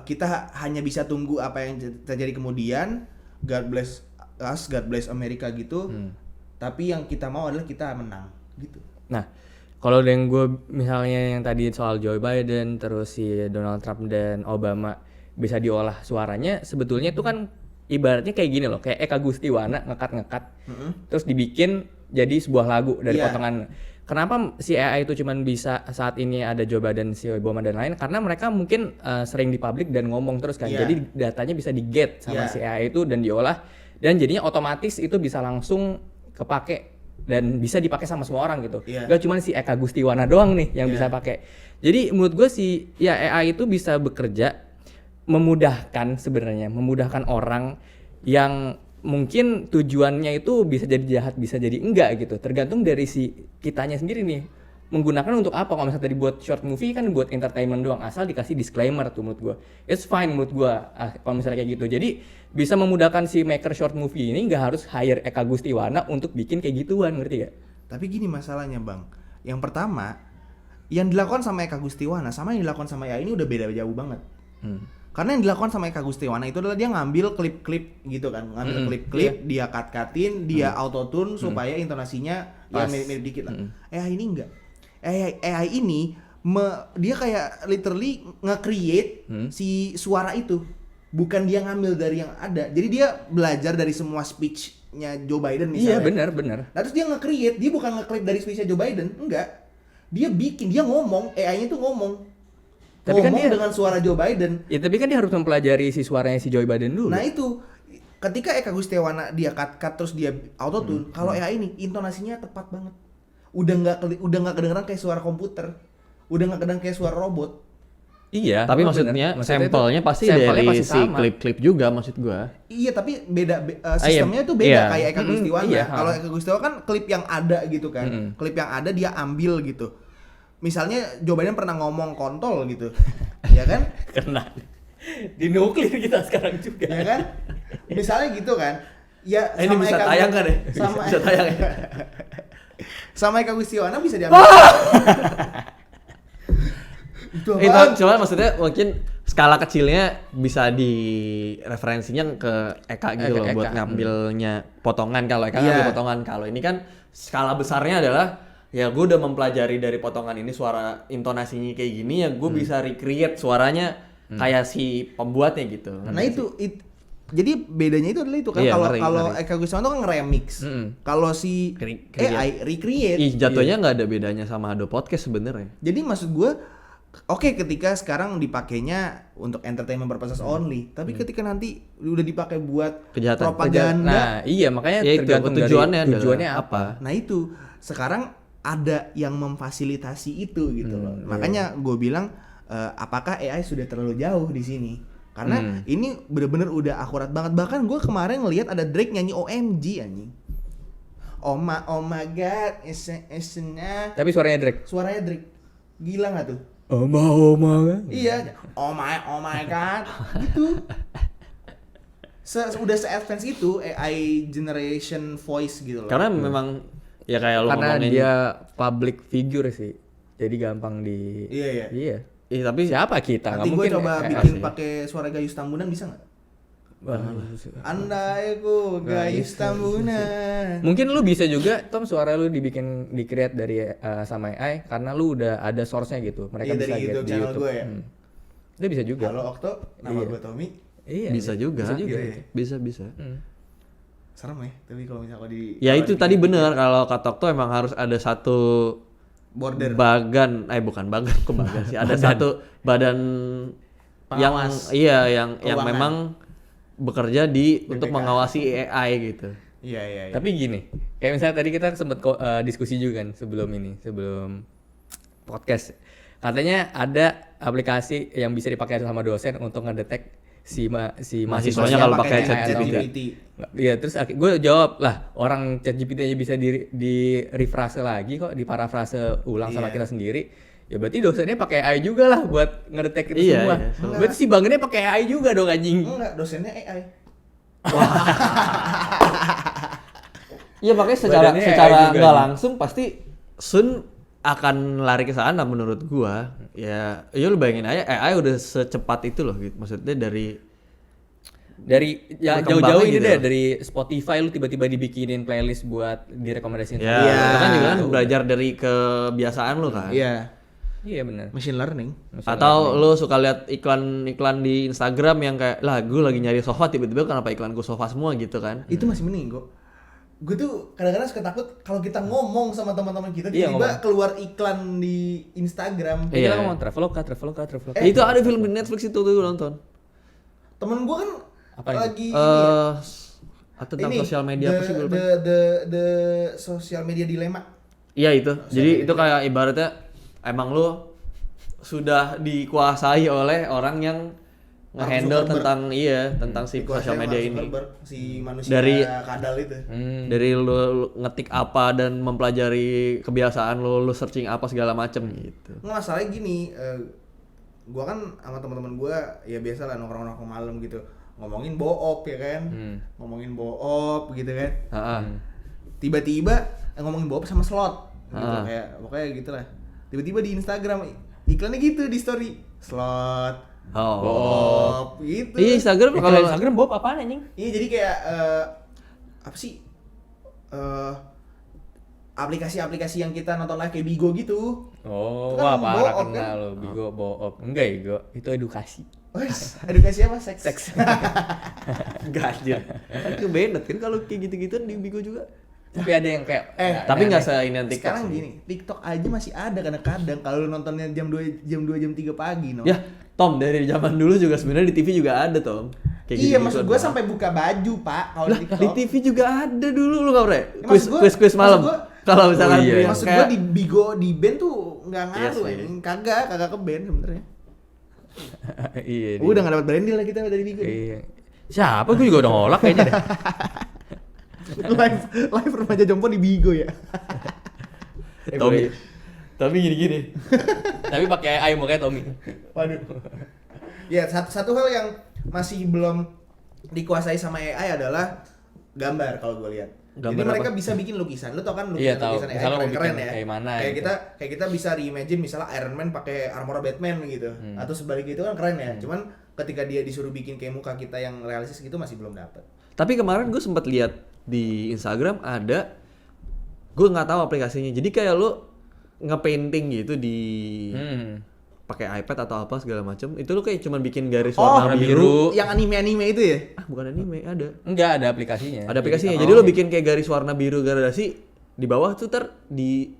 Kita hanya bisa tunggu apa yang terjadi kemudian. God bless us, God bless Amerika gitu. Tapi yang kita mau adalah kita menang gitu. Nah, kalau yang gue misalnya yang tadi soal Joe Biden, terus si Donald Trump dan Obama bisa diolah suaranya, sebetulnya itu kan ibaratnya kayak gini loh, kayak Eka Gustiwana ngekat terus dibikin jadi sebuah lagu dari potongan. Kenapa si AI itu cuman bisa saat ini ada Joe Biden, si Obama dan lain? Karena mereka mungkin sering di publik dan ngomong terus kan. Jadi datanya bisa di-get sama si AI itu dan diolah, dan jadinya otomatis itu bisa langsung kepake dan bisa dipakai sama semua orang gitu. Gak cuma si Eka Gustiwana doang nih yang bisa pakai. Jadi menurut gue AI itu bisa bekerja memudahkan orang yang mungkin tujuannya itu bisa jadi jahat, bisa jadi enggak gitu. Tergantung dari si kitanya sendiri nih. Menggunakan untuk apa? Kalau misalnya tadi buat short movie kan buat entertainment doang, asal dikasih disclaimer tuh menurut gua. It's fine menurut gua kalau misalnya kayak gitu. Jadi bisa memudahkan si maker short movie ini nggak harus hire Eka Gustiwana untuk bikin kayak gituan, ngerti gak? Tapi gini masalahnya Bang. Yang pertama, yang dilakukan sama Eka Gustiwana sama yang dilakukan sama AI ini udah beda jauh banget. Karena yang dilakukan sama Eka Gustiwana itu adalah dia ngambil klip-klip gitu kan, ngambil klip-klip, dia cut-cutin, dia auto-tune supaya intonasinya ya mirip-mirip dikit lah. AI ini enggak. AI ini dia kayak literally nge-create si suara itu. Bukan dia ngambil dari yang ada. Jadi dia belajar dari semua speech-nya Joe Biden misalnya. Iya, benar. Nah, terus dia nge-create, dia bukan nge-clip dari speech-nya Joe Biden, enggak. Dia bikin, dia ngomong, AI-nya tuh ngomong. Tapi Ngomong kan dia dengan suara Joe Biden. Ya tapi kan dia harus mempelajari si suaranya si Joe Biden dulu. Nah itu, ketika Eka Gustiwana dia cut terus dia autotune, kalau AI ini intonasinya tepat banget. Udah nggak kedengeran kayak suara komputer, udah nggak kedengeran kayak suara robot. Iya. Tapi bener. maksudnya sampelnya pasti dari pasti si sama. klip-klip juga maksud gua. Iya tapi sistemnya tuh beda Iya. kayak Eka Gustiwana. Iya. Kalau Eka Gustiwana kan klip yang ada gitu kan, klip yang ada dia ambil gitu. Misalnya Joe Biden pernah ngomong kontol gitu, ya kan? Kena di nuklir kita sekarang juga. Ya kan? Misalnya gitu kan? Ya Ini bisa Eka- tayang kan ya? Sama Bisa tayang ya? sama Eka Gustiwana bisa diambil. Itu Itu apaan? cuma maksudnya mungkin skala kecilnya bisa di referensinya ke Eka gitu loh Eka. buat ngambilnya potongan. Kalau Eka Iya. ngambil potongan, kalau ini kan skala besarnya adalah ya gue udah mempelajari dari potongan ini suara intonasinya kayak gini ya gue bisa recreate suaranya kayak si pembuatnya gitu. Nah itu jadi bedanya itu adalah itu kan Iya, kalau ngeri, kalau ngeri. Eka Gustiwana itu kan nge-remix. Kalau si AI recreate. Ih, jatuhnya nggak ada bedanya sama Adobe Podcast sebenarnya. Jadi maksud gue oke ketika sekarang dipakainya untuk entertainment purposes only, tapi ketika nanti udah dipakai buat Kejahatan. propaganda. Nah, iya makanya Ya itu, tergantung tujuannya dari adalah tujuannya apa? Nah itu sekarang ada yang memfasilitasi itu gitu loh. Makanya gue bilang apakah AI sudah terlalu jauh di sini? Karena ini bener-bener udah akurat banget. Bahkan gue kemarin ngelihat ada Drake nyanyi OMG anjing. Oh my god, isnya Tapi suaranya Drake. suaranya Drake. Gila nggak tuh? Oma. Iya, oh my god, gitu. Udah se-advance itu AI generation voice gitu loh. Karena memang ya kayak lo Karena ngomongin. dia public figure sih. Jadi gampang di Iya. Iya. Tapi Siapa kita? Nanti Nggak gue mungkin coba AI bikin sih. pakai suara Gayus Tambunan bisa nggak? Wah, Andai ku Gayus Tambunan. Mungkin lu bisa juga Tom suara lu di-create dari sama AI karena lu udah ada source-nya gitu. Mereka Iya, bisa dari get YouTube di channel YouTube. gue ya? Itu bisa juga. Halo Okto, nama Iya. gue Tommy. Iya. bisa juga. Bisa juga. Iya. Bisa. Serem ya, tapi kalau misalnya di Ya kalau itu di- tadi bener kalau Katok tuh emang harus ada satu border. bukan bagan kok bagan sih. Ada satu badan yang Pengawas. yang Keuangan. memang bekerja untuk mengawasi AI gitu. Iya. Tapi gini, kayak misalnya tadi kita sempat diskusi juga kan sebelum podcast. Katanya ada aplikasi yang bisa dipakai sama dosen untuk ngedetek si Mahasiswanya kalau pakai AI atau enggak. ChatGPT. Iya, terus gue jawab lah, orang ChatGPT aja bisa di refrase lagi kok, diparafrase ulang sama Iya. kita sendiri. Ya berarti dosennya pakai AI juga lah buat ngedetek itu Iya, semua. iya. Berarti si bangennya pakai AI juga dong anjing. Enggak, dosennya AI. Iya makanya Badannya secara AI juga nggak nih. langsung pasti Sun akan lari ke sana menurut gua. Ya lu bayangin aja AI udah secepat itu loh gitu. Maksudnya dari Ya Berkembangnya jauh-jauh ini gitu deh loh. dari Spotify lu tiba-tiba dibikinin playlist buat direkomendasiin. ya Iya. itu kan juga kan belajar dari kebiasaan lu kan. Iya, Iya benar. machine learning. Atau lu suka lihat iklan di Instagram yang kayak lah gue lagi nyari sofa tiba-tiba kenapa iklan gue sofa semua gitu kan. Itu masih mending kok. Gue tuh kadang-kadang suka takut kalau kita ngomong sama teman-teman kita Iya, tiba-tiba ngomong. keluar iklan di Instagram. Kita Iya. ngomong Traveloka. Itu ada film di Netflix itu tuh nonton. Temen gue kan Apa itu? lagi ini ya, Tentang ini, sosial media apa sih gue lupa. the sosial media dilema. Iya itu. Jadi itu kayak ibaratnya emang lu sudah dikuasai oleh orang yang ngehandle Zuckerberg. tentang si Dikuasai sosial sama media ini. Zuckerberg, si manusia Dari- kadal itu. Dari lu ngetik apa dan mempelajari kebiasaan lu searching apa segala macem gitu. Nggak, masalahnya gini, gua kan sama teman-teman gua ya biasa lah nongkrong-nongkrong malam gitu, ngomongin boop ya kan, ngomongin boop gitu kan. Heeh. Tiba-tiba ngomongin boop sama slot, gitu Ah. kayak pokoknya gitulah. Tiba-tiba di Instagram iklannya gitu di story, slot, Oh. boop, gitu. Iya Instagram Kalau kalau Instagram Bob apaan anjing? Iya jadi kayak apa sih? Aplikasi-aplikasi yang kita nonton live kayak Bigo gitu. Oh, Itu kan wah parah Boop, kenal kan? lo Bigo Bob. Enggak ya, Go. Itu edukasi. Wes, edukasi apa? Seks. gajah. Kan ke Bennett kan kalau kayak gitu-gituan di Bigo juga. Tapi ada yang kayak Tapi nggak se-ini TikTok Sekarang sih. gini, TikTok aja masih ada kadang-kadang kalau lu nontonnya jam 2 jam 3 pagi, no. Ya, Tom dari zaman dulu juga sebenarnya di TV juga ada, Tom. Kayak Iya, gitu-gituan, maksud gua Bang. sampai buka baju, Pak, kalau Lah, di TikTok. di TV juga ada dulu lu nggak bre? Ya, maksud gua- Quiz malam. maksud gua- Kalau misalkan Oh, iya. yang Maksud kayak- gua di Bigo di band tuh enggak Iya ngaruh, sih. anjing. Kagak ke band sebenarnya. iya. Udah enggak dapat branding lah kita dari Bigo. Iya. Siapa gue juga udah ngolak kayaknya deh. live remaja jompo di Bigo ya. Tommy. Tapi gini-gini. Tapi pakai AI mukanya Tommy. Waduh. Ya, satu hal yang masih belum dikuasai sama AI adalah gambar kalau gue lihat. Jadi Gambar mereka apa? bisa bikin lukisan. Lu tau kan Iya, tahu. lukisan AI Misalnya mau keren-keren bikin ya. kayak mana Kayak gitu. kita bisa reimagine misalnya Iron Man pakai armor Batman gitu. Atau sebaliknya itu kan keren ya. Cuman ketika dia disuruh bikin kayak muka kita yang realistis gitu masih belum dapet. Tapi kemarin gue sempat lihat di Instagram ada, gue nggak tahu aplikasinya. Jadi kayak lu ngepainting gitu di pakai iPad atau apa segala macam. Itu lu kayak cuman bikin garis warna biru. Yang anime-anime itu ya? Ah, bukan anime, ada. Enggak ada aplikasinya. Ada aplikasinya. Jadi lu bikin kayak garis warna biru gradasi di bawah tuh di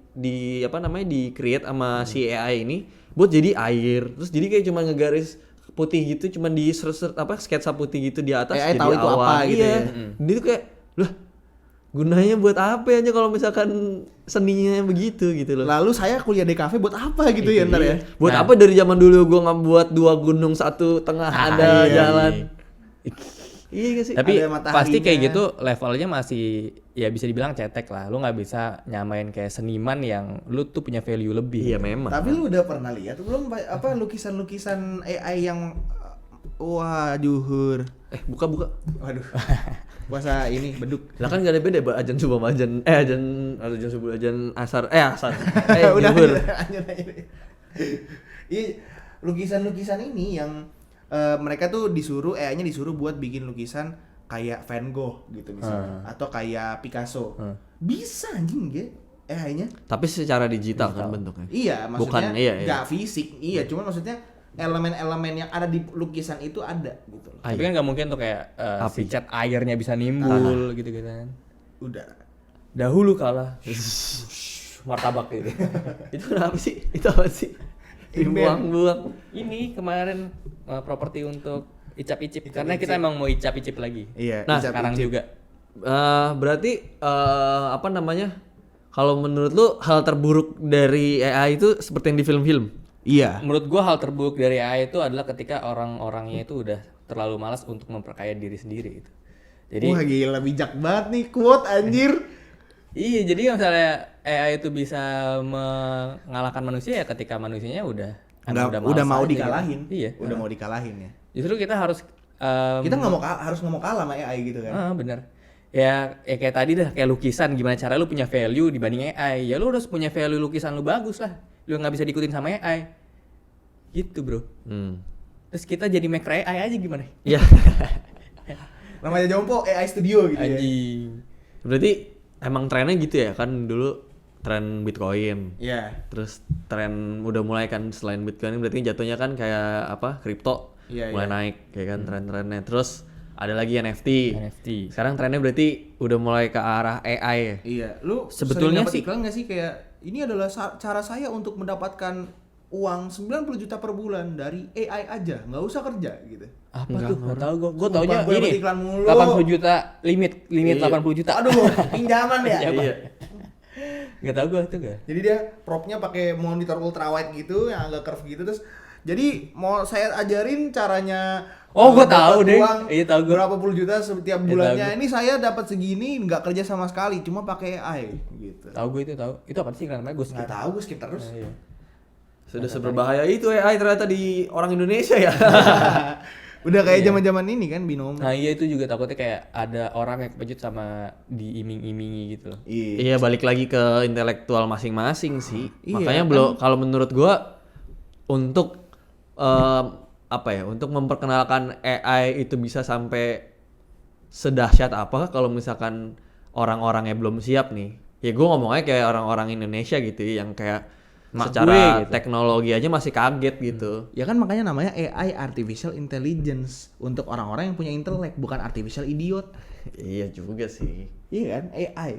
apa namanya di create sama si AI ini buat jadi air. Terus jadi kayak cuma ngegaris putih gitu, cuma di apa sketsa putih gitu di atas AI jadi tahu itu awan. apa gitu Iya. ya. Dia tuh kayak lah gunanya buat apa aja kalau misalkan seninya begitu gitu loh. Lalu saya kuliah di kafe buat apa gitu ya ntar ya? Buat Nah. apa dari zaman dulu gua ngebuat dua gunung satu tengah ada iya, jalan. Iya gak sih? Tapi Ada mataharinya. pasti kayak gitu levelnya masih ya bisa dibilang cetek lah. Lu nggak bisa nyamain kayak seniman yang lu tuh punya value lebih. Iya memang. Tapi lu udah pernah lihat belum apa lukisan-lukisan AI yang wah juhur. Buka. Waduh. Puasa ini beduk. Lah kan gak ada beda ajan subuh sama ajan subuh ajan asar asar. Udah zuhur. lanjut. Iya, lukisan-lukisan ini yang mereka tuh disuruh AI-nya disuruh buat bikin lukisan kayak Van Gogh gitu misalnya atau kayak Picasso. Bisa anjing ya AI-nya. Tapi secara digital kan bentuknya. Iya, maksudnya Bukan, iya. nggak fisik. Iya, cuman maksudnya elemen-elemen yang ada di lukisan itu ada gitu loh. Tapi kan nggak mungkin tuh kayak si cat airnya bisa nimbul gitu-gitu kan. Udah. Dahulu kala martabak gitu. Itu kenapa sih? Itu apa sih? Dibuang-buang. Ini kemarin properti untuk icap-icip karena kita emang mau icap-icip lagi. Iya, Nah, Sekarang juga. Berarti apa namanya? Kalau menurut lu hal terburuk dari AI itu seperti yang di film-film? Iya. Menurut gua hal terburuk dari AI itu adalah ketika orang-orangnya itu udah terlalu malas untuk memperkaya diri sendiri gitu. Jadi Wah gila bijak banget nih quote anjir. iya, jadi misalnya AI itu bisa mengalahkan manusia ya ketika manusianya udah Udah malas mau aja dikalahin. gitu. Iya. Udah mau dikalahin ya. Justru kita harus Kita nggak mau harus nggak mau kalah sama AI gitu kan. bener. Ya kayak tadi dah kayak lukisan gimana cara lu punya value dibanding AI. Ya lu harus punya value lukisan lu bagus lah. Lu nggak bisa diikutin sama AI. Gitu, Bro. Terus kita jadi maker AI aja gimana? Iya. Namanya Jompo AI Studio gitu ya. Anjing. Berarti emang trennya gitu ya kan dulu tren Bitcoin. Iya. Terus tren udah mulai kan selain Bitcoin berarti jatuhnya kan kayak apa? Kripto. Iya, mulai iya. naik kayak kan tren-trennya. Terus ada lagi NFT. NFT. Sekarang trennya berarti udah mulai ke arah AI ya. Iya. Lu Sebetulnya sering dapet sih- iklan nggak sih kayak ini adalah cara saya untuk mendapatkan uang 90 juta per bulan dari AI aja, nggak usah kerja gitu. Apa tuh? Enggak tahu gua. Gua Sumpah, taunya gua dapet ini. iklan mulu. 80 juta limit Iya. 80 juta. Aduh, pinjaman ya. Iya. Enggak tahu gua tuh enggak. Jadi dia propnya pakai monitor ultrawide gitu yang agak curve gitu terus Jadi mau saya ajarin caranya. Oh, gua tahu dapat deh. uang Iya, tahu gua. berapa puluh juta setiap Iya, bulannya. tahu Ini saya dapat segini, nggak kerja sama sekali, cuma pakai AI gitu. Tahu gue itu tahu. Itu apa sih namanya gue Nggak tahu, gue skip terus. Iya. Sudah seberbahaya itu AI ternyata di orang Indonesia ya. Udah kayak zaman-zaman ini kan binomo. Nah iya itu juga takutnya kayak ada orang yang kepejut sama diiming-imingi gitu loh. Iya. Iya, balik lagi ke intelektual masing-masing sih. Iya, Makanya kalau menurut gua untuk apa ya? Untuk memperkenalkan AI itu bisa sampai sedahsyat apa kalau misalkan orang-orangnya belum siap nih. Ya gua ngomongnya kayak orang-orang Indonesia gitu ya, yang kayak Mak secara gue gitu. teknologi aja masih kaget gitu. Ya kan makanya namanya AI, artificial intelligence, untuk orang-orang yang punya intelek, bukan artificial idiot. Iya juga sih. Iya kan, AI.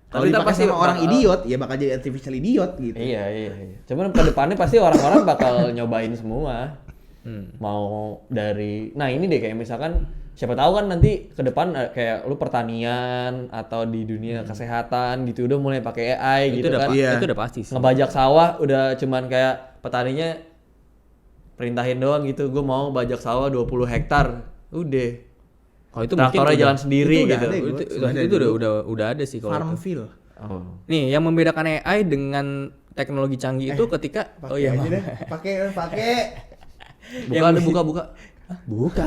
Tapi Kalau kita dipakai pasti sama orang bakal- idiot, ya bakal jadi artificial idiot gitu. Iya. Cuman ke depannya pasti orang-orang bakal nyobain semua. Mau dari, nah ini deh kayak misalkan siapa tahu kan nanti ke depan kayak lu pertanian atau di dunia kesehatan gitu udah mulai pakai AI Itu gitu udah kan. Iya. itu udah pasti sih. Ngebajak sawah udah cuman kayak petaninya perintahin doang gitu, gue mau bajak sawah 20 hektar. Udah. Kalau itu mungkin Traktornya udah- jalan sendiri itu udah gitu. ada ya, itu udah ada sih kalau itu. Farmville. Oh. Nih, yang membedakan AI dengan teknologi canggih itu ketika Pakai aja maaf. deh. Pakai. Buka. Buka.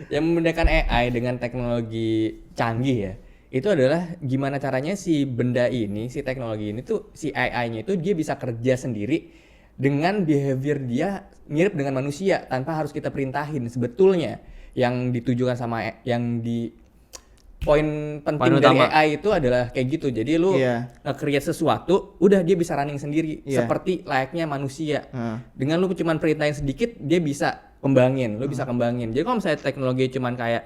Yang membedakan AI dengan teknologi canggih ya, itu adalah gimana caranya si benda ini, si teknologi ini tuh, si AI-nya itu dia bisa kerja sendiri dengan behavior dia mirip dengan manusia tanpa harus kita perintahin. Sebetulnya yang ditujukan sama yang di poin penting Poin dari utama. AI itu adalah kayak gitu. Jadi lu Iya. nge-create sesuatu, udah dia bisa running sendiri Iya. seperti layaknya manusia. Heeh. Dengan lu cuman perintahin sedikit, dia bisa kembangin, lu bisa kembangin. Jadi kalau misalnya teknologi cuman kayak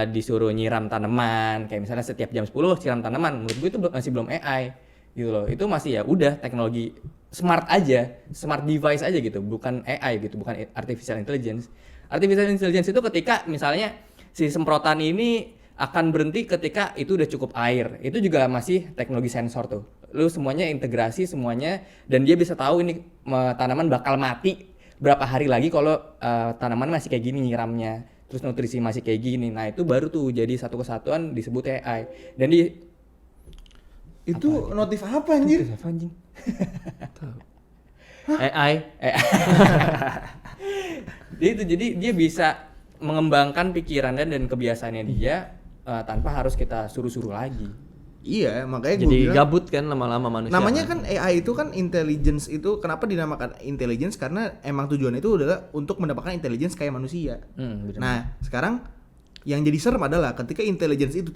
disuruh nyiram tanaman, kayak misalnya setiap jam 10 siram tanaman, menurut gue itu masih belum AI gitu loh. Itu masih ya udah teknologi smart aja, smart device aja gitu, bukan AI gitu, bukan artificial intelligence. Artificial intelligence itu ketika misalnya si semprotan ini akan berhenti ketika itu udah cukup air. Itu juga masih teknologi sensor tuh. Lu semuanya integrasi semuanya dan dia bisa tahu ini tanaman bakal mati berapa hari lagi kalau tanaman masih kayak gini nyiramnya. Terus nutrisi masih kayak gini. Nah, itu baru tuh jadi satu kesatuan disebut AI. Dan di Itu notif apa anjir? apa anjing? AI. Jadi dia bisa mengembangkan pikirannya dan kebiasaannya dia tanpa harus kita suruh-suruh lagi. Iya, makanya gue Jadi bilang gabut kan lama-lama manusia. namanya kan AI itu kan intelligence, itu kenapa dinamakan intelligence, karena emang tujuannya itu adalah untuk mendapatkan intelligence kayak manusia. Bener. Nah, sekarang yang jadi serem adalah ketika intelligence itu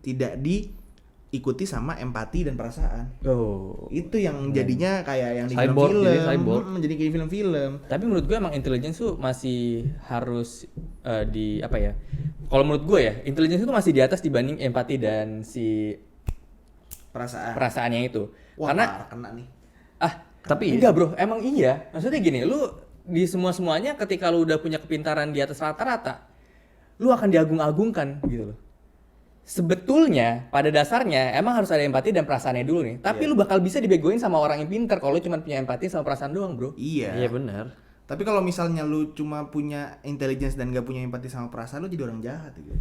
tidak diikuti sama empati dan perasaan. Oh. Itu yang jadinya kayak yang di Cyborg, film-film, jadi cyborg. jadi kayak film-film. Tapi menurut gue emang intelligence tuh masih harus di apa ya? Kalau menurut gue ya, intelligence itu masih di atas dibanding empati dan si Perasaan. perasaannya itu. Wah, Karena parah kena nih. tapi enggak bro, emang iya. Maksudnya gini, lu di semuanya ketika lu udah punya kepintaran di atas rata-rata, lu akan diagung-agungkan gitu loh. Sebetulnya pada dasarnya emang harus ada empati dan perasaannya dulu nih. Tapi lu bakal bisa dibegoin sama orang yang pintar kalau lu cuma punya empati sama perasaan doang, bro. Iya. Iya benar. Tapi kalau misalnya lu cuma punya intelligence dan gak punya empati sama perasaan, lu jadi orang jahat gitu.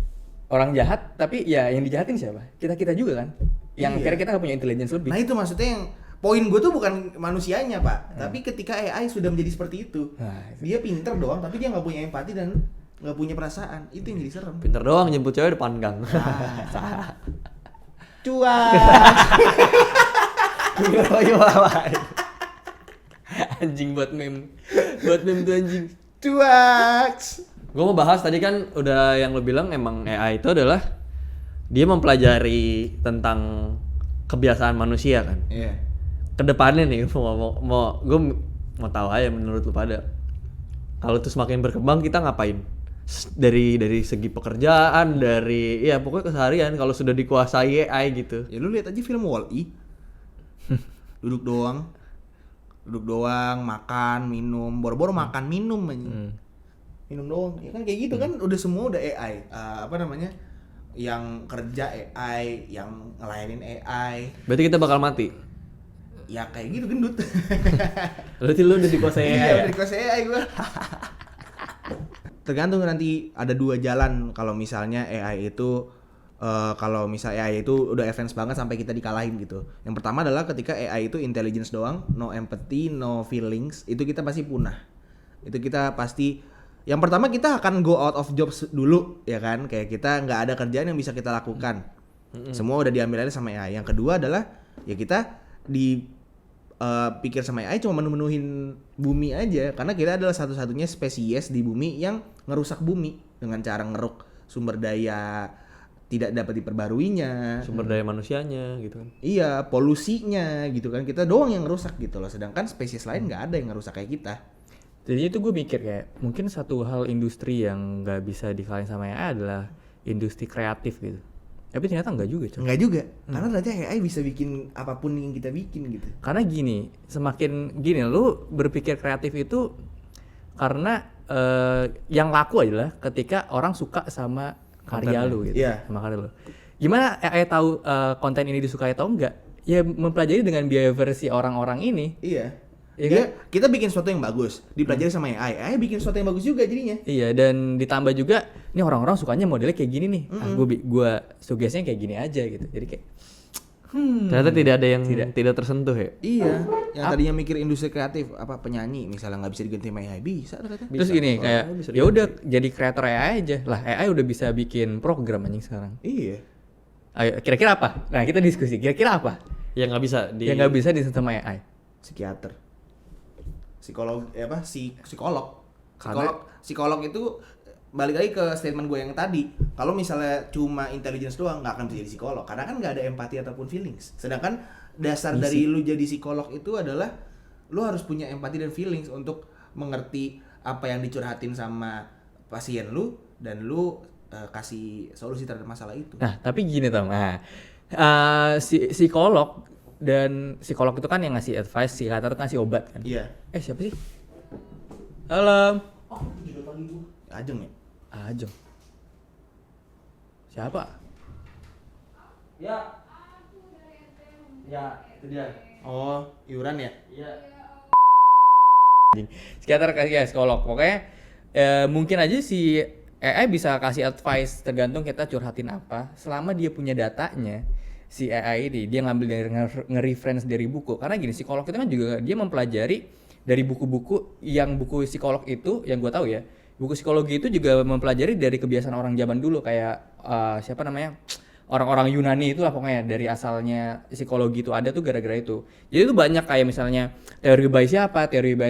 Orang jahat, tapi ya yang dijahatin siapa? Kita juga kan. Yang Iya. kira kita gak punya intelligence lebih. Nah itu maksudnya yang poin gue tuh bukan manusianya pak, tapi ketika AI sudah menjadi seperti itu, Nah, dia pinter doang, tapi dia nggak punya empati dan nggak punya perasaan, itu yang jadi serem. Pinter doang jemput cewek depan gang. Cuak. anjing buat meme. Buat meme tuh anjing. Cuak. Gue mau bahas tadi kan udah yang lo bilang emang AI itu adalah dia mempelajari tentang kebiasaan manusia kan. Iya. Kedepannya nih gue mau tahu aja menurut lu pada, kalau tuh semakin berkembang kita ngapain? Dari segi pekerjaan, dari ya pokoknya keseharian kalau sudah dikuasai AI gitu. Ya lu lihat aja film Wall-E. Duduk doang, makan, minum, boro-boro makan, minum aja. Minum doang. Ya kan kayak gitu kan udah semua udah AI. Apa namanya? Yang kerja AI, yang ngelayanin AI. Berarti kita bakal mati. Ya kayak gitu gendut. Berarti lu udah dikuasai AI Iya, ya? dari kelas AI gue. Tergantung nanti ada 2 jalan kalau misalnya AI itu kalau misalnya AI itu udah advance banget sampai kita dikalahin gitu. Yang pertama adalah ketika AI itu intelligence doang, no empathy, no feelings, itu kita pasti punah. Itu kita pasti yang pertama kita akan go out of jobs dulu ya kan, kayak kita nggak ada kerjaan yang bisa kita lakukan. Semua udah diambil alih sama AI. Yang kedua adalah ya kita pikir sama AI cuma menuhin bumi aja, karena kita adalah satu-satunya spesies di bumi yang ngerusak bumi dengan cara ngeruk sumber daya tidak dapat diperbaruinya, Sumber daya manusianya gitu kan. iya polusinya gitu kan, kita doang yang ngerusak gitu loh, sedangkan spesies lain nggak ada yang ngerusak kayak kita. Jadi itu gue mikir kayak mungkin satu hal industri yang nggak bisa dikalahin sama AI adalah industri kreatif gitu. Tapi ternyata nggak juga, Cok. Nggak juga, karena ternyata AI bisa bikin apapun yang kita bikin gitu. Karena gini, semakin gini lu berpikir kreatif itu karena yang laku adalah ketika orang suka sama karya lu gitu, Iya. sama karya lu. Gimana AI tahu konten ini disukai atau enggak? Ya mempelajari dengan behavior si orang-orang ini. Iya. Iya Dia, kan? kita bikin sesuatu yang bagus, dipelajari sama AI bikin sesuatu yang bagus juga jadinya. Iya, dan ditambah juga ini orang-orang sukanya modelnya kayak gini nih. Gua suggesnya kayak gini aja gitu. Jadi kayak Ternyata tidak ada yang tidak tersentuh ya. Iya, yang tadinya mikir industri kreatif apa penyanyi misalnya nggak bisa diganti sama AI bisa ternyata. terus gini kayak ya udah jadi kreator AI aja. Lah AI udah bisa bikin program anjing sekarang. Iya. Ayo kira-kira apa? Nah, kita diskusi. Kira-kira apa? Yang nggak bisa di Yang nggak bisa disentuh sama AI. Psikiater. Psikolog psikolog. Karena- Psikolog itu balik lagi ke statement gue yang tadi. Kalau misalnya cuma intelligence doang nggak akan bisa jadi psikolog karena kan nggak ada empati ataupun feelings. Sedangkan dasar dari lu jadi psikolog itu adalah lu harus punya empati dan feelings untuk mengerti apa yang dicurhatin sama pasien lu dan lu kasih solusi terhadap masalah itu. Nah, tapi gini Tom. Nah, psikolog dan psikolog itu kan yang ngasih advice, psikiater itu ngasih obat kan. Iya. Siapa sih? Halo. Oh, judul pagi gua. Ajeng ya? Ajeng. Siapa? Ya. Ya, itu dia. Oh, iuran ya? Iya. Psikiater ya psikolog. Pokoknya mungkin aja si AI bisa kasih advice tergantung kita curhatin apa. Selama dia punya datanya, si AI ini dia ngambil dari nge-reference dari buku. Karena gini, psikolog itu kan juga dia mempelajari dari buku-buku yang buku psikolog itu yang gue tahu ya. Buku psikologi itu juga mempelajari dari kebiasaan orang zaman dulu kayak siapa namanya? Orang-orang Yunani itu lah pokoknya dari asalnya psikologi itu ada tuh gara-gara itu. Jadi itu banyak kayak misalnya teori baik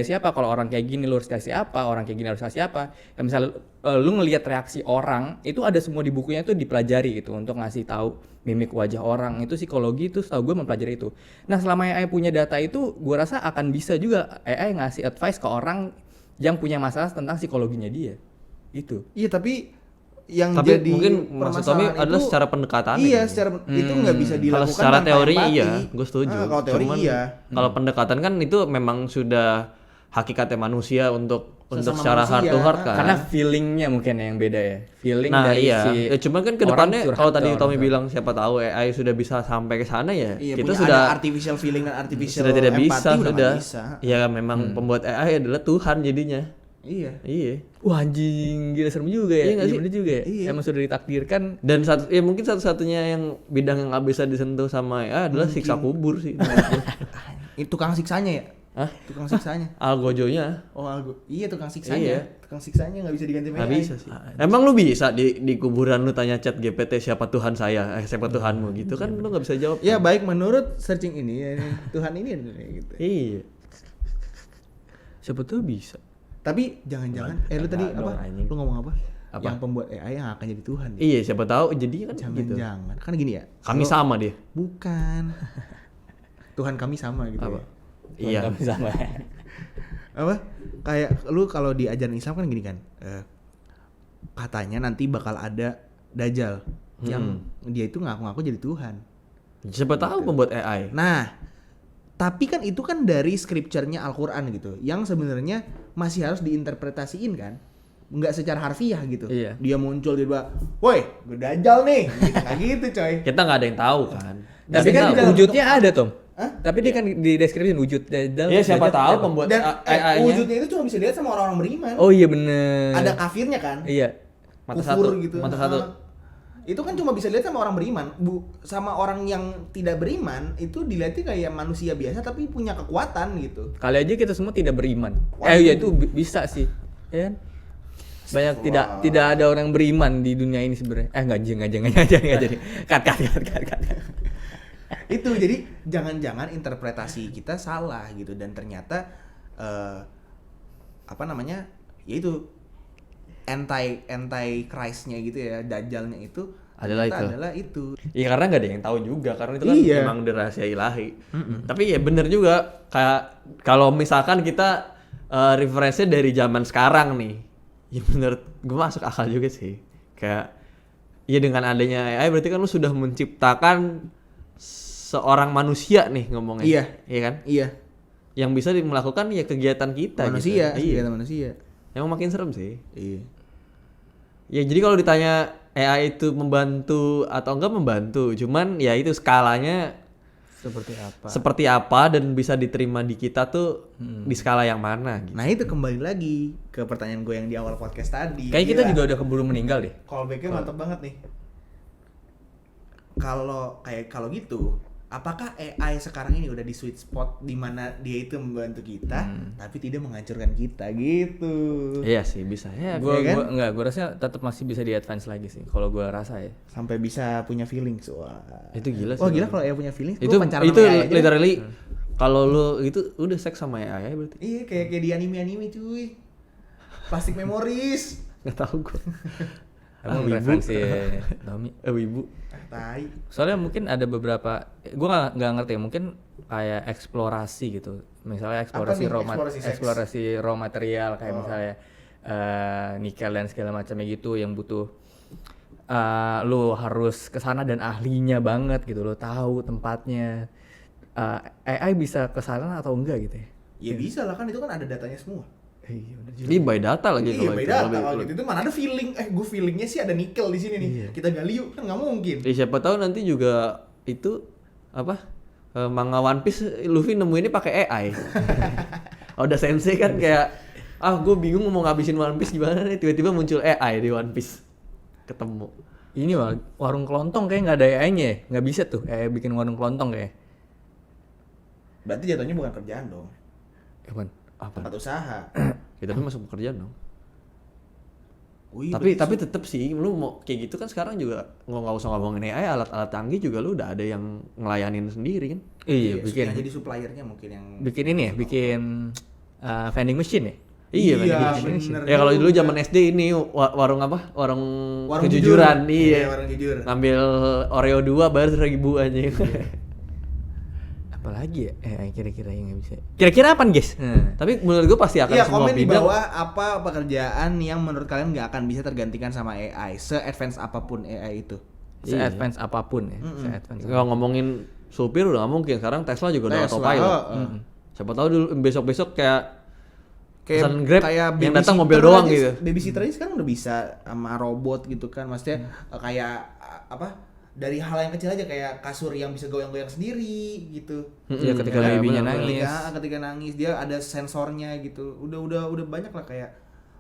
siapa, kalau orang kayak gini lu harus kasih apa, orang kayak gini harus kasih apa. Kayak misalnya lu ngelihat reaksi orang, itu ada semua di bukunya itu dipelajari gitu untuk ngasih tahu mimik wajah orang. Itu psikologi itu setahu gue mempelajari itu. Nah, selama AI punya data itu, gue rasa akan bisa juga AI ngasih advice ke orang yang punya masalah tentang psikologinya dia. Itu. Iya, tapi yang Tapi jadi mungkin maksud Tommy permasalahan adalah itu- secara pendekatan. Iya, secara itu nggak bisa Kalau dilakukan secara tanpa teori empati. iya, gue setuju. Kalau teori Cuman iya. Kalau pendekatan kan itu memang sudah hakikatnya manusia untuk Sesama secara heart to manusia. heart kan. Karena feelingnya mungkin yang beda ya. Feeling Nah dari iya, si ya, cuman kan orang kedepannya curhat kalau ke tadi orang Tommy tua. bilang siapa tahu AI sudah bisa sampai ke sana ya, Iya, kita punya sudah ada artificial feeling dan artificial sudah tidak empathy bisa udah sudah. nggak bisa. Ya memang pembuat AI adalah Tuhan jadinya. Iya. Iya. Wah anjing, gila serem juga ya. Iya nggak sih? bener juga ya. Iya. Emang sudah ditakdirkan. Dan mungkin satu-satunya yang bidang yang nggak bisa disentuh sama AI adalah siksa kubur sih. Itu tukang siksanya ya? Hah? Tukang siksanya. Algojonya Oh, iya tukang siksanya. Iya. Tukang siksanya nggak bisa diganti nggak AI. bisa sih. Emang lu bisa di kuburan lu tanya chat GPT siapa Tuhan saya, siapa Tuhanmu gitu kan lu nggak bisa jawab. Ya baik menurut searching ini ya, Tuhan ini gitu. Iya. Siapa tuh bisa. Tapi jangan-jangan lu tadi Enggak dong, apa? anjing. Lu ngomong apa? Apa? Yang pembuat AI yang akan jadi Tuhan. Iya, siapa tahu jadi kan gitu. Jangan-jangan. Kan gini ya. Kami kalau- sama dia. Bukan. Tuhan kami sama gitu. Apa? Ya. Iya. Nggak sama. Apa? Kayak lu kalau di ajaran Islam kan gini kan. Katanya nanti bakal ada Dajjal yang dia itu ngaku-ngaku jadi Tuhan. Siapa tahu pembuat AI. Nah, tapi kan itu kan dari scripture-nya Al-Qur'an gitu, yang sebenarnya masih harus diinterpretasiin kan. Nggak secara harfiah gitu. Iya. Dia muncul tiba-tiba, "Woi, gue Dajjal nih." Gitu, nggak gitu, coy. Kita nggak ada yang tahu kan. Tapi kan wujudnya ada Tom. Tapi dia kan di deskripsi wujud dalam. Iya, siapa tahu pembuat Dan AI-nya wujudnya itu cuma bisa dilihat sama orang-orang beriman. Oh iya bener. Ada kafirnya kan? Iya. mata Kufur satu, gitu. mata satu. Itu kan cuma bisa dilihat sama orang beriman. Sama orang yang tidak beriman itu dilihatnya kayak manusia biasa tapi punya kekuatan gitu. Kali aja kita semua tidak beriman. Waduh. Iya itu bisa sih. Ya kan? Banyak tidak ada orang beriman di dunia ini sebenarnya. Enggak jadi. Cut. Itu jadi jangan-jangan interpretasi kita salah gitu dan ternyata apa namanya? Yaitu anti Christ-nya gitu ya, dajjalnya itu adalah itu. Iya karena nggak ada yang tahu juga karena itu kan Iya. memang rahasia ilahi. Tapi ya bener juga kayak kalau misalkan kita referensinya dari zaman sekarang nih, ya menurut gue masuk akal juga sih. Kayak ya dengan adanya AI berarti kan lu sudah menciptakan seorang manusia nih ngomongnya. Iya. Iya kan? Iya. Yang bisa melakukan ya kegiatan kita Manusia, gitu. Iya. kegiatan manusia. Emang makin serem sih. Iya. Ya jadi kalau ditanya AI itu membantu atau enggak membantu, cuman ya itu skalanya seperti apa dan bisa diterima di kita tuh di skala yang mana gitu. Nah itu kembali lagi ke pertanyaan gue yang di awal podcast tadi. Kayak kita Gila. juga udah keburu meninggal deh. Callback-nya mantap banget nih. Kalau gitu, apakah AI sekarang ini udah di sweet spot di mana dia itu membantu kita tapi tidak menghancurkan kita gitu. Iya sih bisa ya. Gue rasa tetap masih bisa di advance lagi sih kalau gue rasa ya. Sampai bisa punya feelings. Wah. Itu gila sih. Wah gila kalau AI punya feelings. Itu gua pacaran itu sama AI aja. literally kalau lu itu udah seks sama AI berarti. Iya kayak di anime cuy. Plastic Memories. Enggak tahu gua. Emang wibu. referensi Tommy. Wibu. Tai. Soalnya mungkin ada beberapa, gue nggak ngerti ya, mungkin kayak eksplorasi gitu. Misalnya eksplorasi Apa nih? eksplorasi raw material kayak misalnya nikel dan segala macamnya gitu yang butuh lu harus kesana dan ahlinya banget gitu, lo tahu tempatnya. AI bisa kesana atau enggak gitu ya? Ya bisa lah kan itu kan ada datanya semua. Iya bener juga. Ini by data lagi Iya kalau beda itu. kalau gitu. Itu mana ada feeling. Gue feelingnya sih ada nikel di sini nih. Kita gali yuk kan nggak mungkin. Siapa tahu nanti juga itu apa? Manga One Piece Luffy nemuinnya pakai AI. Udah sensei kan kayak gue bingung mau ngabisin One Piece gimana nih, tiba-tiba muncul AI di One Piece. Ketemu. Ini warung kelontong kayak nggak ada AI-nya ya? Nggak bisa tuh bikin warung kelontong kayak. Berarti jatuhnya bukan kerjaan dong. Apa? Tempat usaha. Ya, tapi masuk pekerjaan dong. Oh iya, tapi berarti tetap sih lu mau kayak gitu kan sekarang juga nggak usah ngomongin AI, alat-alat canggih juga lu udah ada yang ngelayanin sendiri kan. Iya, yang jadi suppliernya mungkin yang bikin ini ya, bikin vending machine ya. Iya, Iya, bener. bener Ya kalau dulu juga. zaman SD ini warung apa? Warung jujur. kejujuran. Iya. Warung jujur. Ngambil Oreo 2 bayar 1.000 aja. Apalagi ya kira-kira yang nggak bisa. Kira-kira apa guys? Tapi menurut gue pasti akan Iya, semua komen di bidang. bawah apa pekerjaan yang menurut kalian nggak akan bisa tergantikan sama AI, se-advance apapun AI itu. Se-advance apapun ya. Se-advance. Kalau ngomongin supir udah nggak mungkin. Sekarang Tesla juga udah Tesla, autopilot. Siapa tahu dulu besok-besok kayak pesan Grab yang datang mobil doang gitu. Babysitter aja sekarang udah bisa sama robot gitu kan. Maksudnya kayak apa? Dari hal yang kecil aja kayak kasur yang bisa goyang-goyang sendiri gitu. Ya ketika Ya, babynya bener-bener. nangis. Ketika nangis dia ada sensornya gitu. Udah banyak lah kayak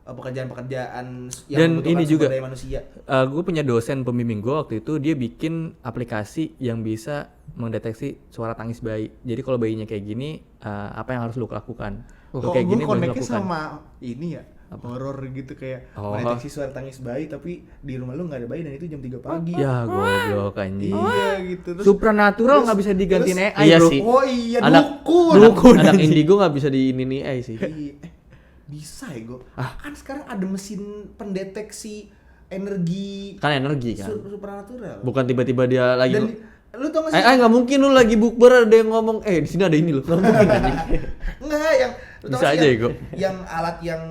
pekerjaan-pekerjaan yang Dan membutuhkan ini sumber juga daya manusia. Gue punya dosen pembimbing gue waktu itu, dia bikin aplikasi yang bisa mendeteksi suara tangis bayi. Jadi kalau bayinya kayak gini, apa yang harus lu lakukan? Lu Kok kayak gue gini boleh connect-nya lakukan. sama ini ya horor gitu kayak mendeteksi suara tangis bayi tapi di rumah lu nggak ada bayi dan itu jam 3 pagi. Ya goblok anjing. Iya gitu. Terus Supranatural nggak bisa digantiin AI Iya bro. sih. oh iya Anak- dukun. Anak indigo nggak bisa di ini nih AI sih. Iya, bisa ya gue. Kan sekarang ada mesin pendeteksi energi Kan energi kan. supranatural. Bukan tiba-tiba dia lagi Dan lu tau gak sih? nggak mungkin lu lagi bukber ada yang ngomong di sini ada ini loh. Nggak mungkin anjing. Enggak, yang lu tau Bisa gak sih aja yang, ya, Go. yang alat yang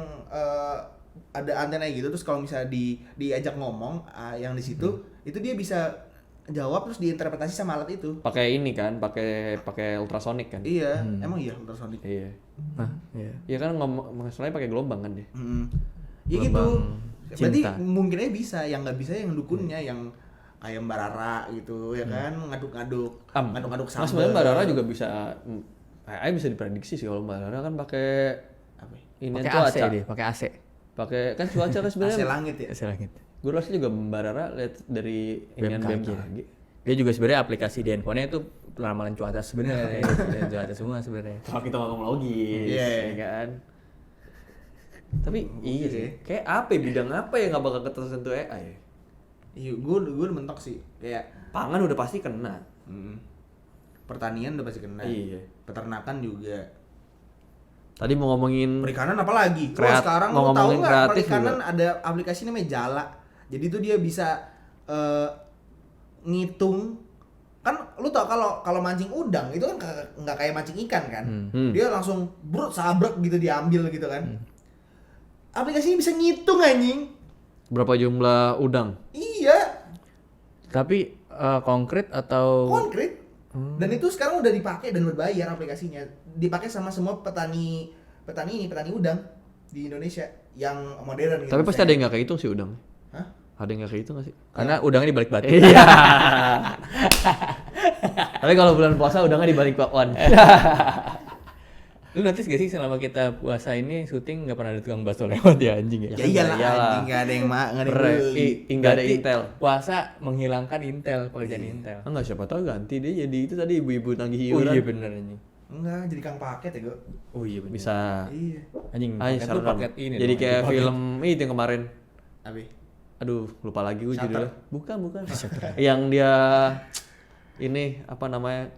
ada antena gitu terus kalau misalnya diajak ngomong yang di situ itu dia bisa jawab terus diinterpretasi sama alat itu. Pakai ini kan, pakai ultrasonic kan. Iya, emang iya ultrasonic. Iya. Nah, iya. Iya kan ngomong masalahnya pakai gelombang kan dia. Ya gitu. Gelombang Berarti cinta. mungkin aja bisa, yang nggak bisa yang dukunnya yang kayak Mbak Rara gitu ya kan, ngaduk-ngaduk Nah, sambal. sebenarnya Mbak Rara juga bisa AI bisa diprediksi sih kalau Mbak Rara kan pakai Apa ya? ini Pakai AC cuaca. dia, pakai AC. Pakai kan cuaca kan AC sebenarnya. langit ya. AC langit. Gue rasanya juga Mbak Rara lihat dari inian BMKG. Dia juga sebenarnya aplikasi di handphonenya itu ramalan cuaca sebenarnya. Cuaca semua sebenarnya. Kalau kita ngomong logis, Iya. ya kan. Tapi iya sih, kayak apa ya, bidang apa yang nggak bakal tersentuh AI ya? Iya, gue mentok sih. Kayak Pangan udah pasti kena. pertanian udah pasti kena. Iya. Peternakan juga. Tadi mau ngomongin Perikanan apalagi? Wah, Kreat- sekarang mau lu tahu ngomongin nggak kreatif perikanan juga. ada aplikasi namanya Jala. Jadi tuh dia bisa ngitung, kan lu tau kalau mancing udang itu kan nggak kayak mancing ikan kan. Dia langsung brut sabrek gitu diambil gitu kan. Aplikasi ini bisa ngitung anjing. berapa jumlah udang? Iya, Tapi konkret atau konkret. Dan itu sekarang udah dipakai dan berbayar aplikasinya. Dipakai sama semua petani udang di Indonesia yang modern gitu. Tapi pasti ada yang nggak kehitung sih udang. Hah? Ada yang nggak kehitung nggak sih? karena udangnya di balik batu. Iya. Tapi kalau bulan puasa udangnya di balik bakwan. Lu notice gak sih selama kita puasa ini syuting nggak pernah ada tukang bakso lewat ya anjing ya? Ya iyalah, Iyalah. anjing, nggak ada yang nggak ada yang beli. Nggak ada Berarti intel. Puasa menghilangkan intel, pekerjaan intel. Enggak, siapa tahu ganti dia jadi itu tadi ibu-ibu nagih Oh iuran. iya bener anjing. Enggak, jadi kang paket ya gue. Oh iya bener. Bisa. Iya. Anjing, Ayo, paket tuh serem. paket ini. Jadi dong, kayak paket. film itu yang kemarin. Abi. Aduh, lupa lagi gue Shutter. judulnya. Bukan. Yang dia ini apa namanya?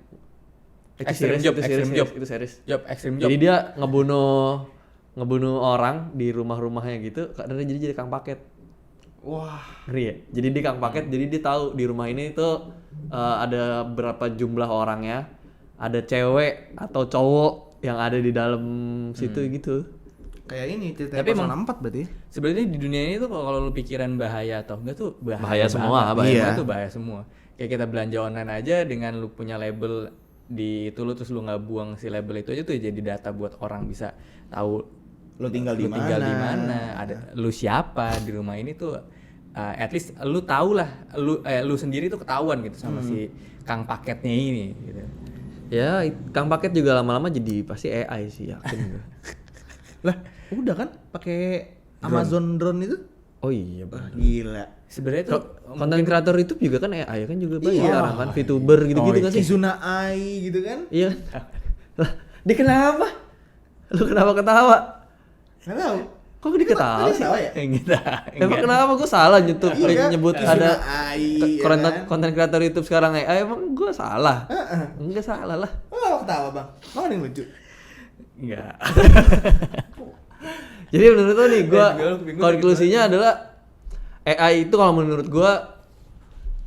Extreme Job, Extreme Job. Itu series. Job, extreme job. Jadi dia ngebunuh orang di rumah-rumahnya gitu, karena dia jadi kang paket. Wah. Ngeri ya? Jadi dia kang paket, jadi dia tahu di rumah ini tuh ada berapa jumlah orangnya, ada cewek atau cowok yang ada di dalam situ gitu. Kayak ini cerita Tapi Persona emang- 4 berarti. Sebenarnya di dunia ini tuh kalau lu pikiran bahaya atau enggak tuh Bahaya semua, banget. bahaya. Iya. Iya. Itu bahaya semua. Kayak kita belanja online aja dengan lu punya label di itu lu terus lu nggak buang si label itu aja tuh jadi data buat orang bisa tahu Lu tinggal di tinggal di mana. mana, ada lu siapa di rumah ini tuh at least lu tahu lah lu sendiri tuh ketahuan gitu sama si kang paketnya ini gitu. Ya, kang paket juga lama-lama jadi pasti AI sih, yakin gue. Lah, udah kan pakai Amazon drone itu? Oh iya, Wah, gila. Sebenarnya tuh konten kreator YouTube juga kan AI kan juga banyak Iya. sekarang kan, VTuber gitu-gitu Oh, kan sih. Kizuna Ai gitu kan? Iya. Lah, dia kenapa? Lu kenapa ketawa? Nggak tahu. Kok dia ketawa Tadi sih? ketawa ya? enggak. Emang kenapa gue salah YouTube Iya, nyebut Kizuna ada Ai, ya kan? konten kreator YouTube sekarang AI, emang gue salah? Enggak salah lah. Lo nggak ketawa bang? Mau ada yang lucu? Enggak. Jadi menurut lo nih, gue Bingung, konklusinya adalah AI itu kalau menurut gue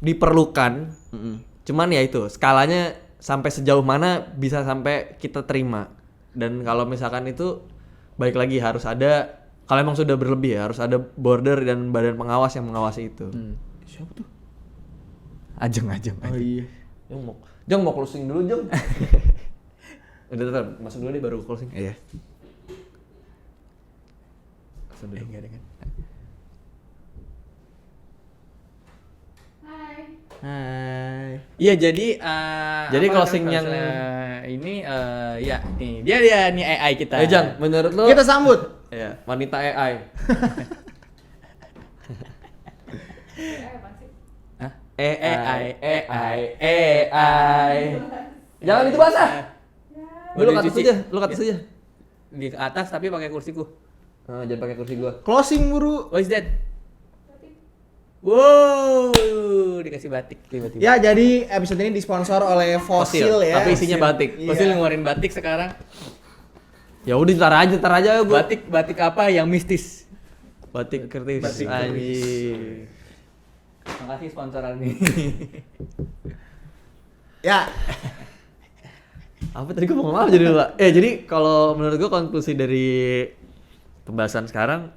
diperlukan. Cuman ya itu skalanya sampai sejauh mana bisa sampai kita terima. Dan kalau misalkan itu balik lagi harus ada, kalau emang sudah berlebih ya harus ada border dan badan pengawas yang mengawasi itu. Siapa tuh? Ajeng. Oh iya. Jong mau closing dulu Jong. Udah tetap masuk dulu deh baru closing. Iya. Enggak ada kan. Hai. Hai. Iya jadi Jadi apa closing namanya, yang- ini ya nih dia nih AI kita. Jang, menurut lo Kita sambut. ya, wanita AI. Apa sih? Hah? AI. Jangan itu basah. Lu Udah ke atas dicuci. aja, lu ke atas aja. Di atas tapi pakai kursiku. Jangan pakai kursi gua. Closing buru. What is that? Wow, dikasih batik tiba-tiba. Ya jadi episode ini disponsor oleh Fossil ya. tapi isinya batik. Iya. Pasti ngeluarin batik sekarang. Ya udah ntar aja gua. Batik apa yang mistis? Batik kritis. Batik Anjing. Makasih sponsoran ini. Ya. Apa tadi gua mau ngomong apa jadi lupa. Jadi kalau menurut gua konklusi dari pembahasan sekarang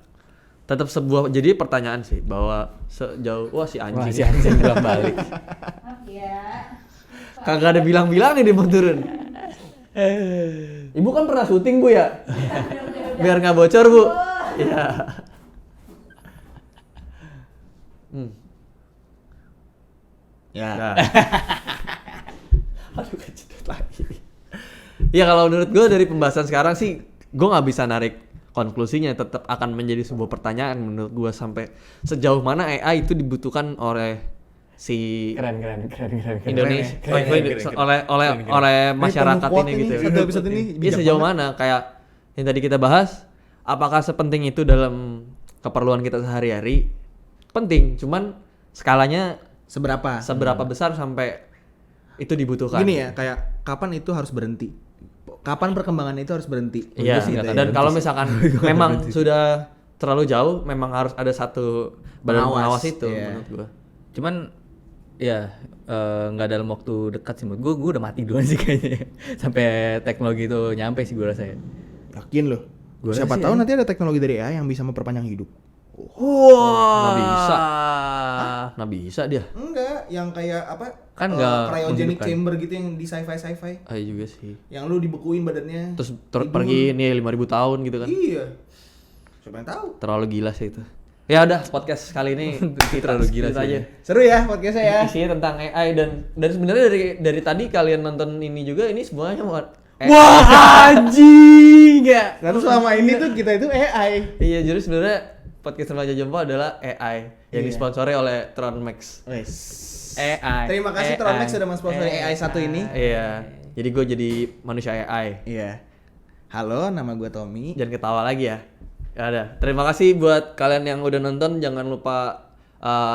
tetap sebuah jadi pertanyaan sih bahwa sejauh si anjing. Wah, si anjing belum balik. Maaf ya. Kagak ada bilang-bilangnya dia mau turun. Ibu kan pernah syuting Bu ya? Biar nggak bocor Bu. Iya. Ya. Nah. Aduh kecedot lagi. Ya kalau menurut gue dari pembahasan sekarang sih gue nggak bisa narik konklusinya, tetap akan menjadi sebuah pertanyaan menurut gue sampai sejauh mana AI itu dibutuhkan oleh si Keren. Indonesia, Keren. oleh masyarakat penuh ini quote gitu. ini, satu episode ini Iya bijak sejauh banget. mana kayak yang tadi kita bahas, apakah sepenting itu dalam keperluan kita sehari-hari? Penting, cuman skalanya seberapa besar sampai itu dibutuhkan. Gini ya, kayak kapan itu harus berhenti? Kapan perkembangan itu harus berhenti? Iya, Gitu ya. dan kalau misalkan memang sudah terlalu jauh, memang harus ada satu badan pengawas itu iya. menurut gua. Cuman ya nggak dalam waktu dekat sih menurut gue udah mati duluan sih kayaknya sampai teknologi itu nyampe sih gue rasa ya. Yakin loh. Gua Siapa sih tahu nanti ada teknologi dari AI yang bisa memperpanjang hidup. Nggak bisa. Nggak bisa dia. Enggak, yang kayak apa? Kan nggak cryogenic menghidupkan. chamber gitu yang di sci-fi. Ah juga sih. Yang lu dibekuin badannya. Terus tidur. pergi nih 5.000 tahun gitu kan. Iya. Siapa yang tahu? Terlalu gila sih itu. Ya udah podcast kali ini kita Terlalu gila skip sih. aja. Seru ya podcastnya ya. Isinya tentang AI dan sebenarnya dari tadi kalian nonton ini juga ini semuanya mau Wah anjing ya. Karena selama ini tuh kita itu AI. Iya, jadi sebenarnya podcast Remaja Jompo adalah AI yang Iya. disponsori oleh Tron Max. Wes. AI. Terima kasih Tronmax sudah mensponsori AI satu ini. Iya. Jadi gue jadi manusia AI. Iya. Halo, nama gue Tommy. Jangan ketawa lagi ya. Ya udah. Terima kasih buat kalian yang udah nonton. Jangan lupa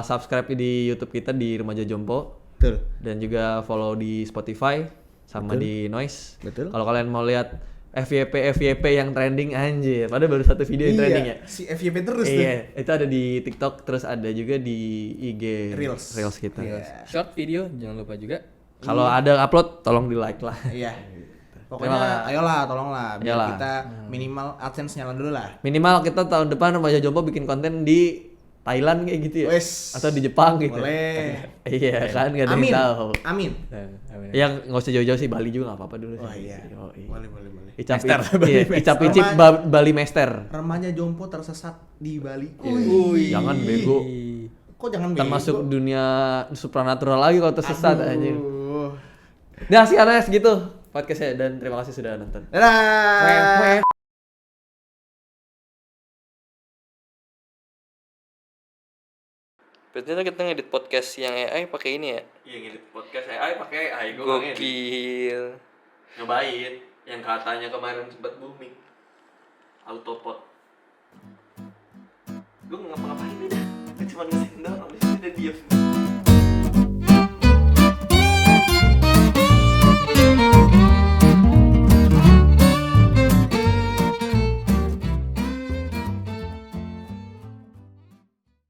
subscribe di YouTube kita di Remaja Jompo Betul. dan juga follow di Spotify sama di Noise. Betul. Kalau kalian mau lihat FYP yang trending anjir. Padahal baru satu video yang trending ya. Si FYP terus tuh. Iya, itu ada di TikTok terus ada juga di IG Reels. kita. Iya. Short video jangan lupa juga. Kalau ada upload tolong di like lah. Iya. Pokoknya ayolah tolonglah biar Iyalah. kita minimal AdSense nyala dulu lah. Minimal kita tahun depan Remaja Jompo bikin konten di Thailand kayak gitu ya. Wes. Atau di Jepang gitu. Boleh. Iya kan nggak ada Amin. yang tahu. Amin. Yang nggak usah jauh-jauh sih Bali juga nggak apa-apa dulu sih. Oh iya. Yoi. Boleh. Icap Master, icip, Bali iya, Master. icap icip Bali Master. Remaja Jompo tersesat di Bali. Jangan bego. Kok jangan Kita bego? masuk dunia supranatural lagi kalau tersesat Aduh. anjir. Nah, sekarang segitu podcastnya dan terima kasih sudah nonton. Dadah. Berarti kita ngedit podcast yang AI pakai ini ya? Iya, ngedit podcast AI pakai AI. Gokil. Nyobain yang katanya kemarin sempat booming. Autopod. Gue ngapa-ngapain aja. Cuma ngesin doang, habis itu udah diem.